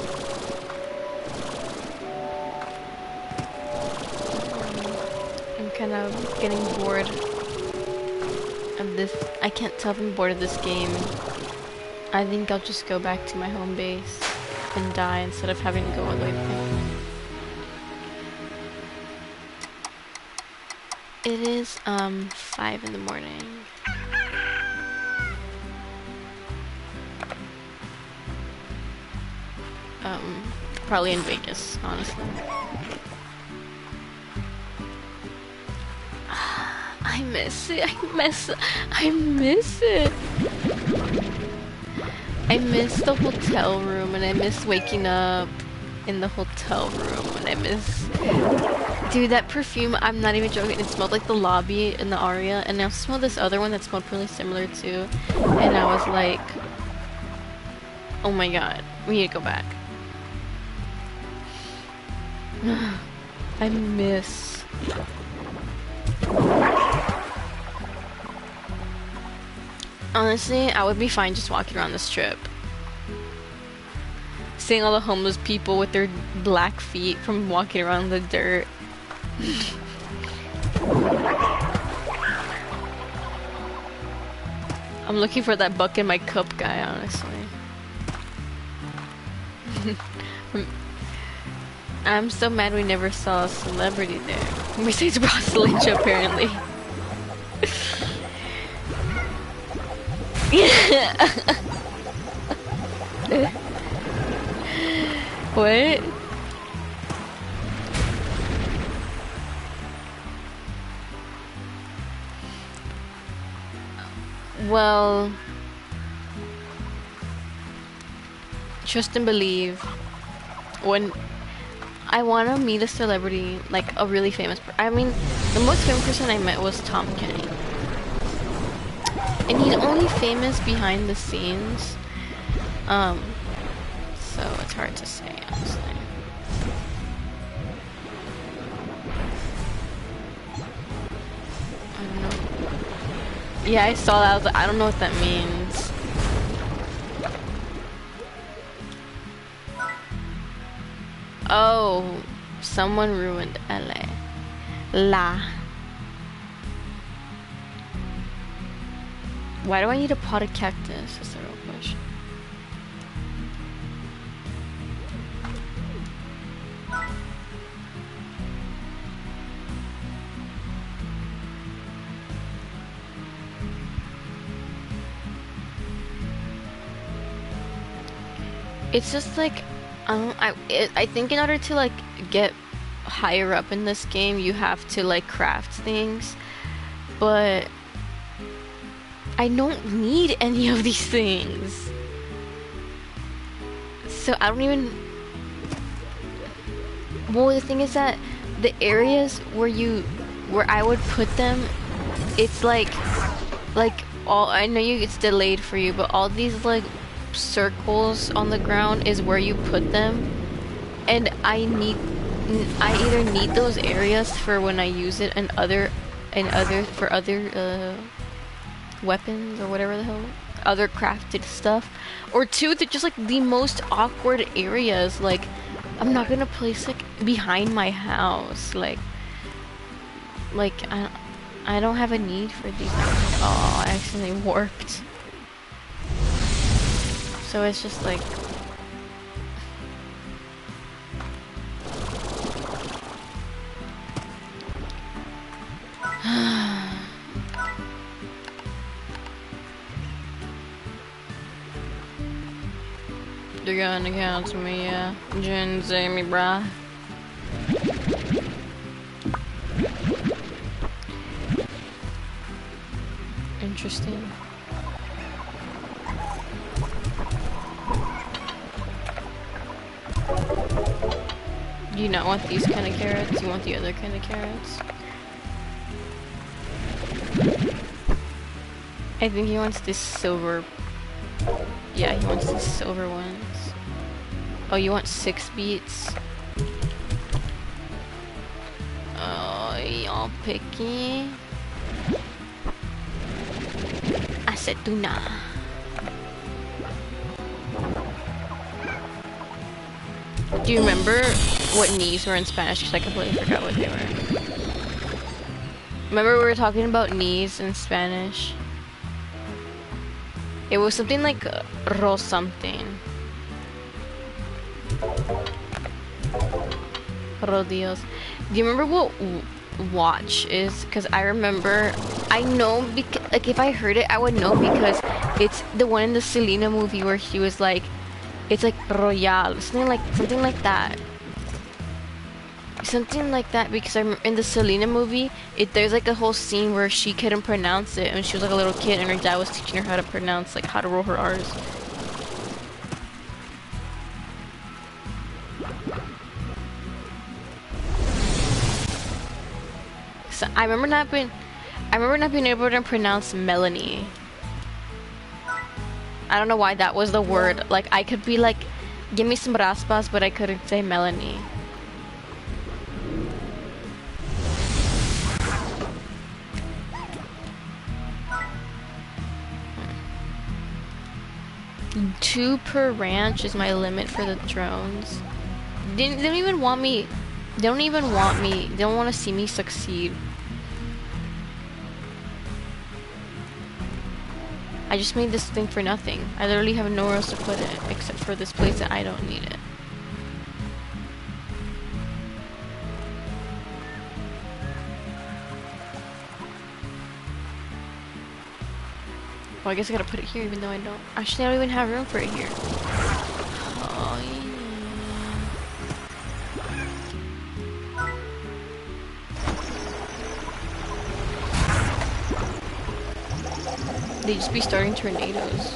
I'm kind of getting bored of this. I can't tell if I'm bored of this game. I think I'll just go back to my home base and die instead of having to go all the way back. It is 5 in the morning. Probably in Vegas, honestly. I miss it. I miss it. I miss the hotel room, and I miss waking up in the hotel room, and I miss... Dude, that perfume, I'm not even joking, it smelled like the lobby in the Aria, and I also smelled this other one that smelled really similar too, and I was like, oh my god, we need to go back. I miss... Honestly, I would be fine just walking around the strip. Seeing all the homeless people with their black feet from walking around the dirt. I'm looking for that buck in my cup guy, honestly. I'm so mad we never saw a celebrity there. Besides Ross Lynch, apparently. What? Well, trust and believe. When I want to meet a celebrity, like a really famous I mean, the most famous person I met was Tom Kenny. And he's only famous behind the scenes. So it's hard to say, honestly. I don't know. Yeah, I saw that. I was like, I don't know what that means. Oh, someone ruined LA. Why do I need a pot of cactus? Is the real question. It's just like, I think in order to like get higher up in this game, you have to like craft things, but I don't need any of these things. So I don't even... Well, the thing is that the areas where I would put them, it's like all, I know it's delayed for you, but all these like circles on the ground is where you put them, and I either need those areas for when I use it and other weapons or whatever the hell, other crafted stuff, or two, they're just like the most awkward areas. Like, I'm not gonna place like behind my house, like I don't have a need for these. Oh, I accidentally warped. So it's just like... They're gonna cancel me, yeah. Jen, say me, brah. Interesting. Do you not want these kind of carrots? You want the other kind of carrots? I think he wants this silver. Yeah, he wants these silver ones. Oh, you want 6 beets? Oh, y'all picky. Acetuna. Do you remember what knees were in Spanish? Because I completely forgot what they were. Remember we were talking about knees in Spanish? It was something like ro something. Rodios. Do you remember what watch is? Because I remember, I know, like if I heard it, I would know because it's the one in the Selena movie where she was like, it's like Royale, something like that. Something like that, because I'm in the Selena movie, there's like a whole scene where she couldn't pronounce it, and she was like a little kid, and her dad was teaching her how to pronounce, like how to roll her R's. So I remember not being able to pronounce Melanie. I don't know why that was the word. Like I could be like, give me some raspas, but I couldn't say Melanie. Two per ranch is my limit for the drones. They don't even want me. They don't even want me. They don't want to see me succeed. I just made this thing for nothing. I literally have nowhere else to put it except for this place that I don't need it. Well, I guess I gotta put it here even though I don't. Actually, I don't even have room for it here. Oh, yeah. They just be starting tornadoes.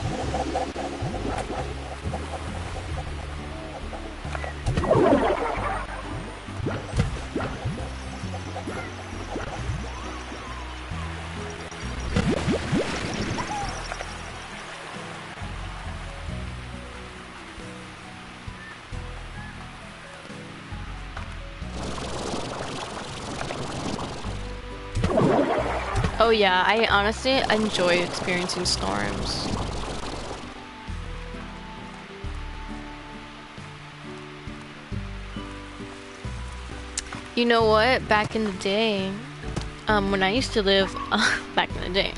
Oh yeah, I honestly enjoy experiencing storms. You know what? Back in the day, when I used to live, back in the day,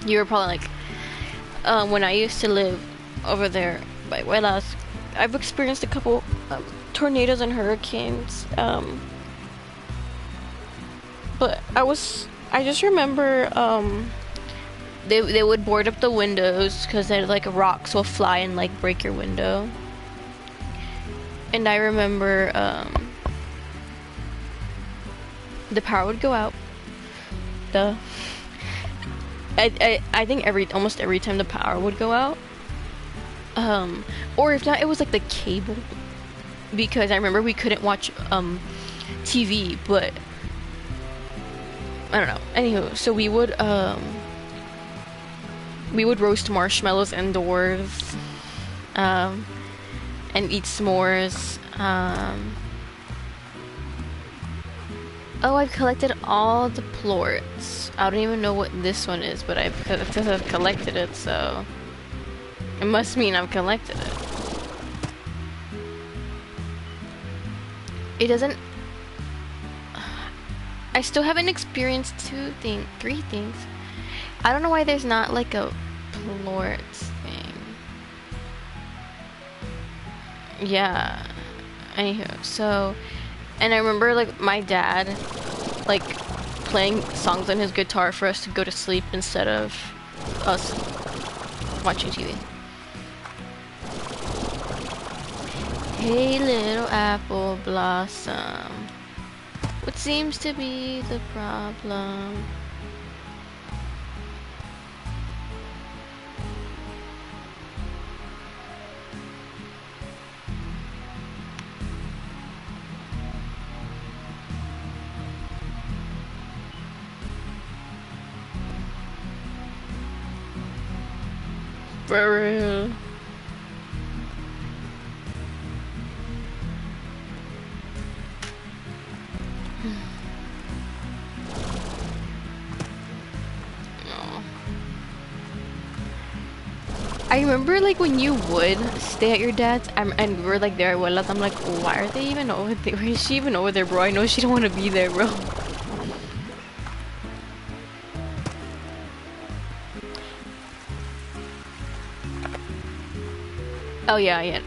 you were probably like, when I used to live over there by Huelas, I've experienced a couple tornadoes and hurricanes, but I just remember, they would board up the windows because they're like rocks will fly and like break your window. And I remember, the power would go out. I think almost every time the power would go out, or if not, it was like the cable, because I remember we couldn't watch TV, but I don't know. Anywho, so we would roast marshmallows indoors, and eat s'mores. Oh, I've collected all the plorts. I don't even know what this one is, but I've collected it, so it must mean I've collected it. It doesn't. I still haven't experienced three things. I don't know why there's not like a plorts thing. Yeah. Anywho, so, and I remember like my dad like playing songs on his guitar for us to go to sleep instead of us watching TV. Hey little apple blossom, what seems to be the problem? For real. I remember like when you would stay at your dad's and we're like there, abuelas, I'm like, why are they even over there? Why is she even over there, bro? I know she don't want to be there, bro. Oh yeah, yeah.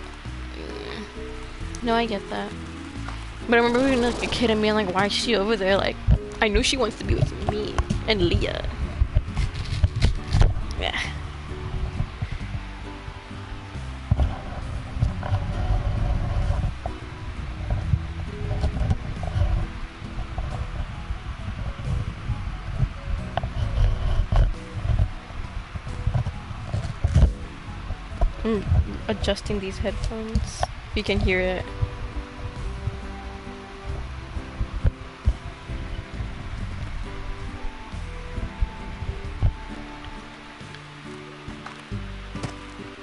No, I get that. But I remember being like a kid and being like, why is she over there? Like, I know she wants to be with me and Leah. Yeah. Adjusting these headphones. You can hear it.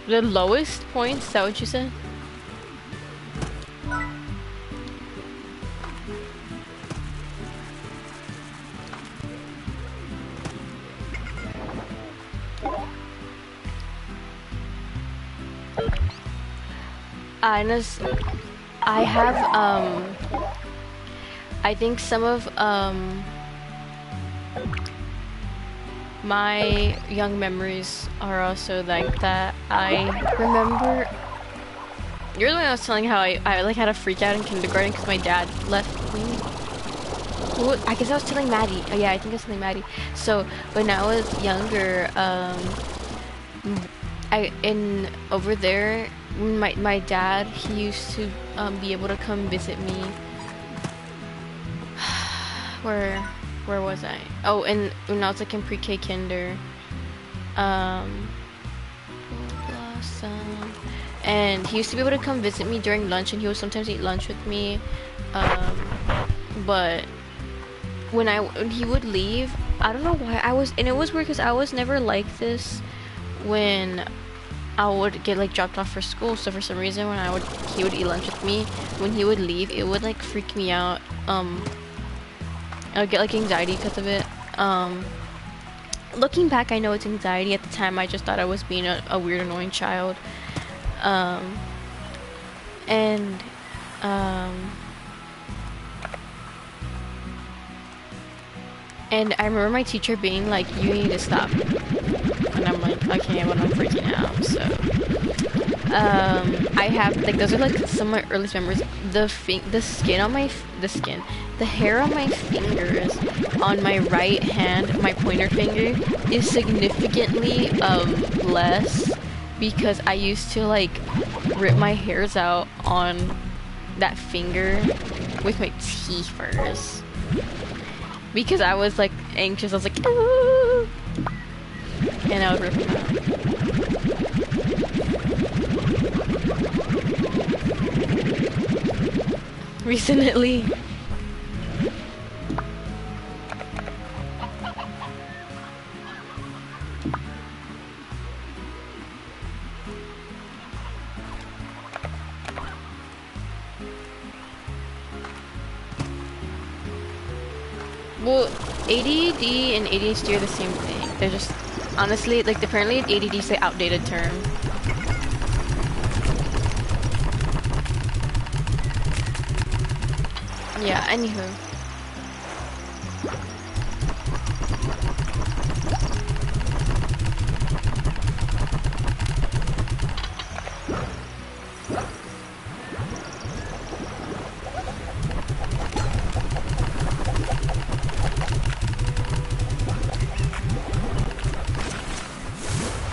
The lowest points, is that what you said? I have I think some of my young memories are also like that. I remember you're the one I was telling how I like had a freak out in kindergarten because my dad left me. I guess I was telling Maddie. Oh, yeah, I think I was telling Maddie. So when I was younger, over there, my dad, he used to be able to come visit me. Where was I? Oh, and when I was like in pre-K kinder, Blossom, and he used to be able to come visit me during lunch, and he would sometimes eat lunch with me. But when he would leave, I don't know why and it was weird because I was never like this when I would get like dropped off for school. So for some reason when he would eat lunch with me, when he would leave, it would like freak me out. I would get like anxiety because of it. Looking back, I know it's anxiety. At the time, I just thought I was being a weird, annoying child. And I remember my teacher being like, "You need to stop." And I'm like, "Okay, but I'm freaking out." So, I have like those are like some of my earliest memories. The hair on my fingers on my right hand, my pointer finger, is significantly less because I used to like rip my hairs out on that finger with my teeth first. Because I was like anxious, I was like, "Ooh." and I would rip them out. Recently. Well, ADD and ADHD are the same thing. They're just, honestly, like, apparently ADD is the outdated term. Yeah, anywho.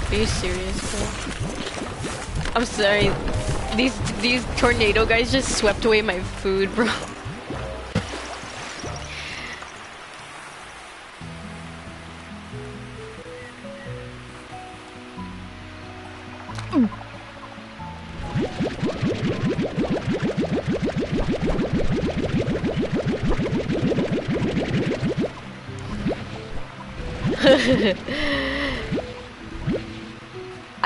Are you serious, bro? I'm sorry. These tornado guys just swept away my food, bro.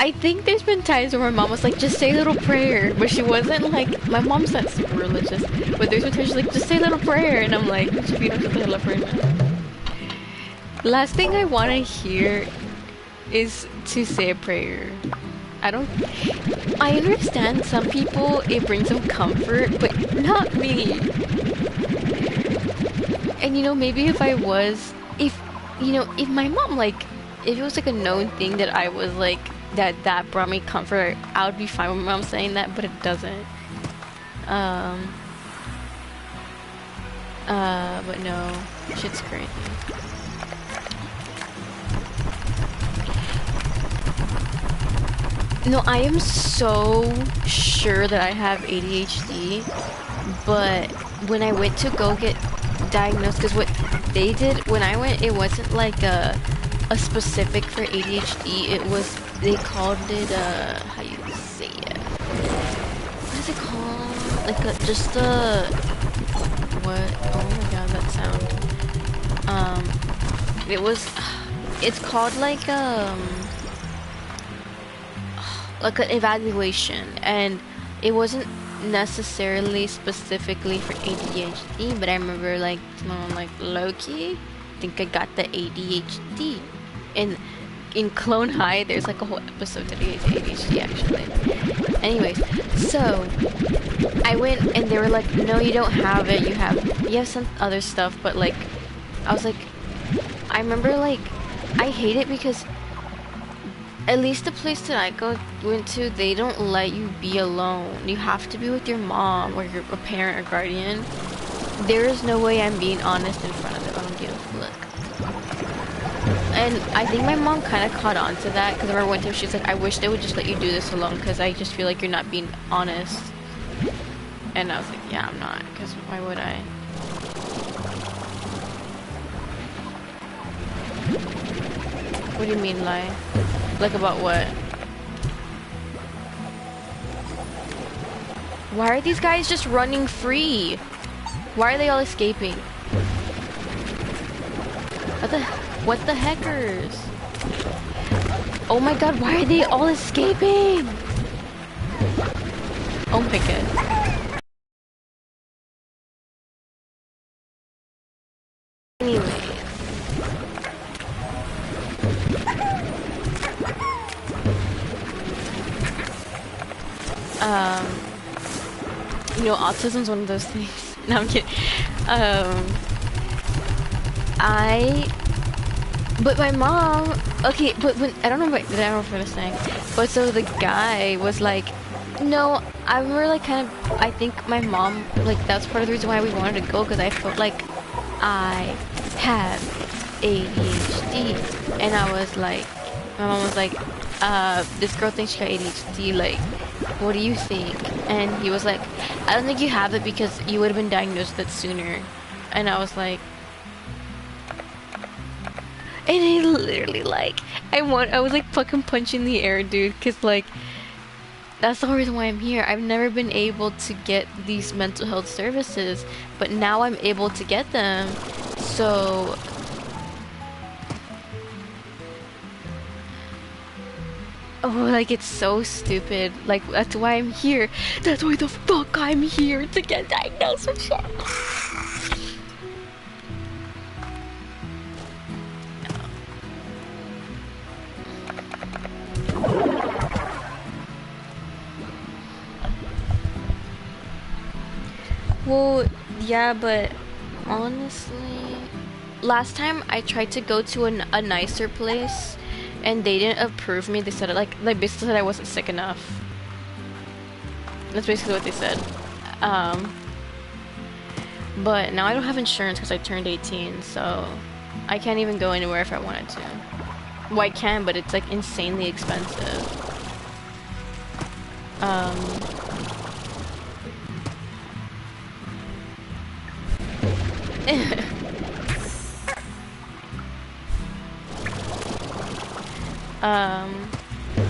I think there's been times where my mom was like, just say a little prayer, but she wasn't like, my mom's not super religious, but there's been times she's like, just say a little prayer, and I'm like, you don't have to hell prayer, man. Last thing I want to hear is to say a prayer. I understand some people, it brings them comfort, but not me. And you know, maybe if my mom, like, if it was like a known thing that I was like, that brought me comfort, I would be fine with my mom saying that, but it doesn't. But no, shit's crazy. No, I am so sure that I have ADHD, but when I went to go get diagnosed, because what they did when I went, it wasn't like a specific for ADHD. It was, they called it how you say it? What is it called? Like just a what? Oh my god, that sound. It's called like an evaluation, and it wasn't necessarily specifically for ADHD, but I remember like someone like low-key, I think I got the ADHD. And in Clone High, there's like a whole episode dedicated to ADHD actually. Anyways, so I went and they were like, no, you don't have it, you have some other stuff, but like I was like, I remember like I hate it because at least the place that I went to, they don't let you be alone. You have to be with your mom or a parent or guardian. There is no way I'm being honest in front of them. I don't give a look. And I think my mom kind of caught on to that, because I remember one time she was like, I wish they would just let you do this alone, because I just feel like you're not being honest. And I was like, yeah, I'm not, because why would I? What do you mean lie? Like about what? Why are these guys just running free? Why are they all escaping? What the heckers? Oh my god, why are they all escaping? Oh my god. Anyways. You know, autism's one of those things. No, I'm kidding. But my mom, okay, but when, I don't know if I don't know if I'm saying, but so the guy was like, no, I remember like kind of, I think my mom, like that's part of the reason why we wanted to go, because I felt like I have ADHD, and I was like, my mom was like, this girl thinks she got ADHD, like, what do you think? And he was like, I don't think you have it because you would have been diagnosed with it sooner. And I was like, And I literally like, I was like fucking punching the air, dude, cause like, that's the whole reason why I'm here. I've never been able to get these mental health services, but now I'm able to get them. So, oh, like it's so stupid. Like that's why I'm here. That's why the fuck I'm here to get diagnosed with shit. Well, yeah, but honestly, last time I tried to go to a nicer place, and they didn't approve me. They said like basically said I wasn't sick enough. That's basically what they said. But now I don't have insurance because I turned 18, so I can't even go anywhere if I wanted to. Well, I can, but it's like insanely expensive.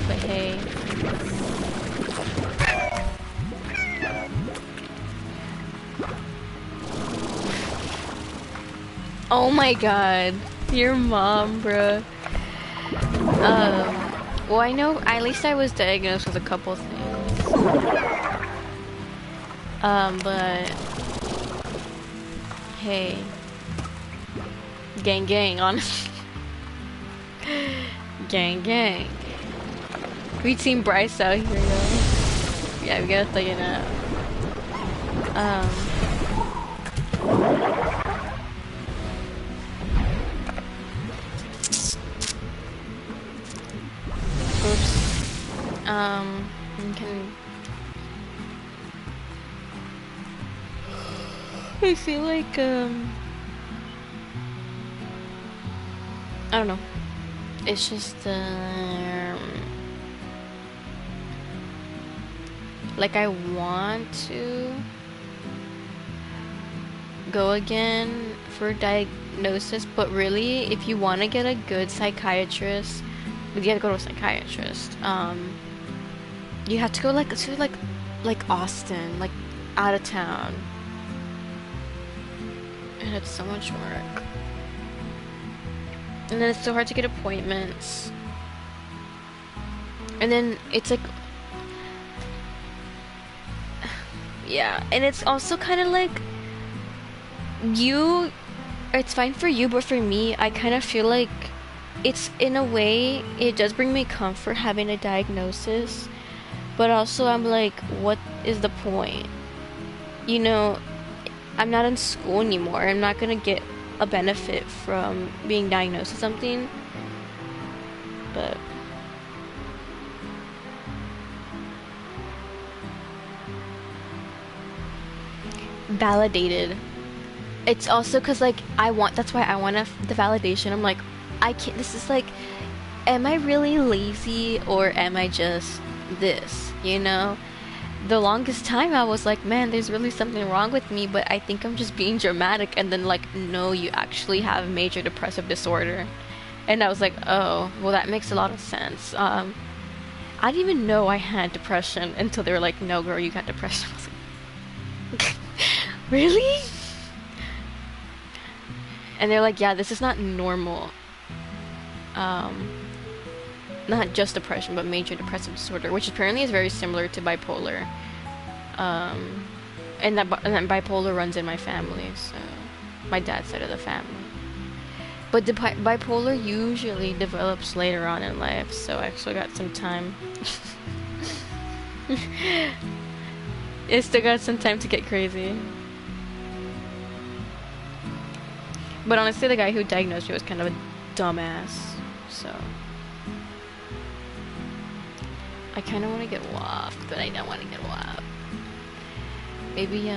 But hey. Oh my god. Your mom, bruh. Well, I know, at least I was diagnosed with a couple things. But hey. Gang gang, honestly. Gang gang. We team Bryce out here, yo. Yeah, we gotta thug it out. Oops. I feel like, I don't know. It's just, like I want to go again for diagnosis, but really, if you want to get a good psychiatrist, you have to go to a psychiatrist. You have to go like Austin, like out of town, and it's so much work. And then it's so hard to get appointments. And then it's like, yeah, and it's also kind of like it's fine for you, but for me, I kind of feel like it's, in a way, it does bring me comfort having a diagnosis, but also I'm like, what is the point? You know, I'm not in school anymore. I'm not gonna get a benefit from being diagnosed with something, but validated. It's also because like that's why I want the validation. I'm like, I can't, this is like, am I really lazy or am I just this, you know? The longest time I was like, man, there's really something wrong with me, but I think I'm just being dramatic. And then like, no, you actually have major depressive disorder. And I was like, oh, well, that makes a lot of sense. I didn't even know I had depression until they were like, no, girl, you got depression. I was like, really? And they're like, yeah, this is not normal. Not just depression, but major depressive disorder, which apparently is very similar to bipolar. And that bipolar runs in my family, so my dad's side of the family. But the bipolar usually develops later on in life, so I still got some time. It still got some time to get crazy. But honestly, the guy who diagnosed me was kind of a dumbass, so I kind of want to get WAP, but I don't want to get WAP. Maybe,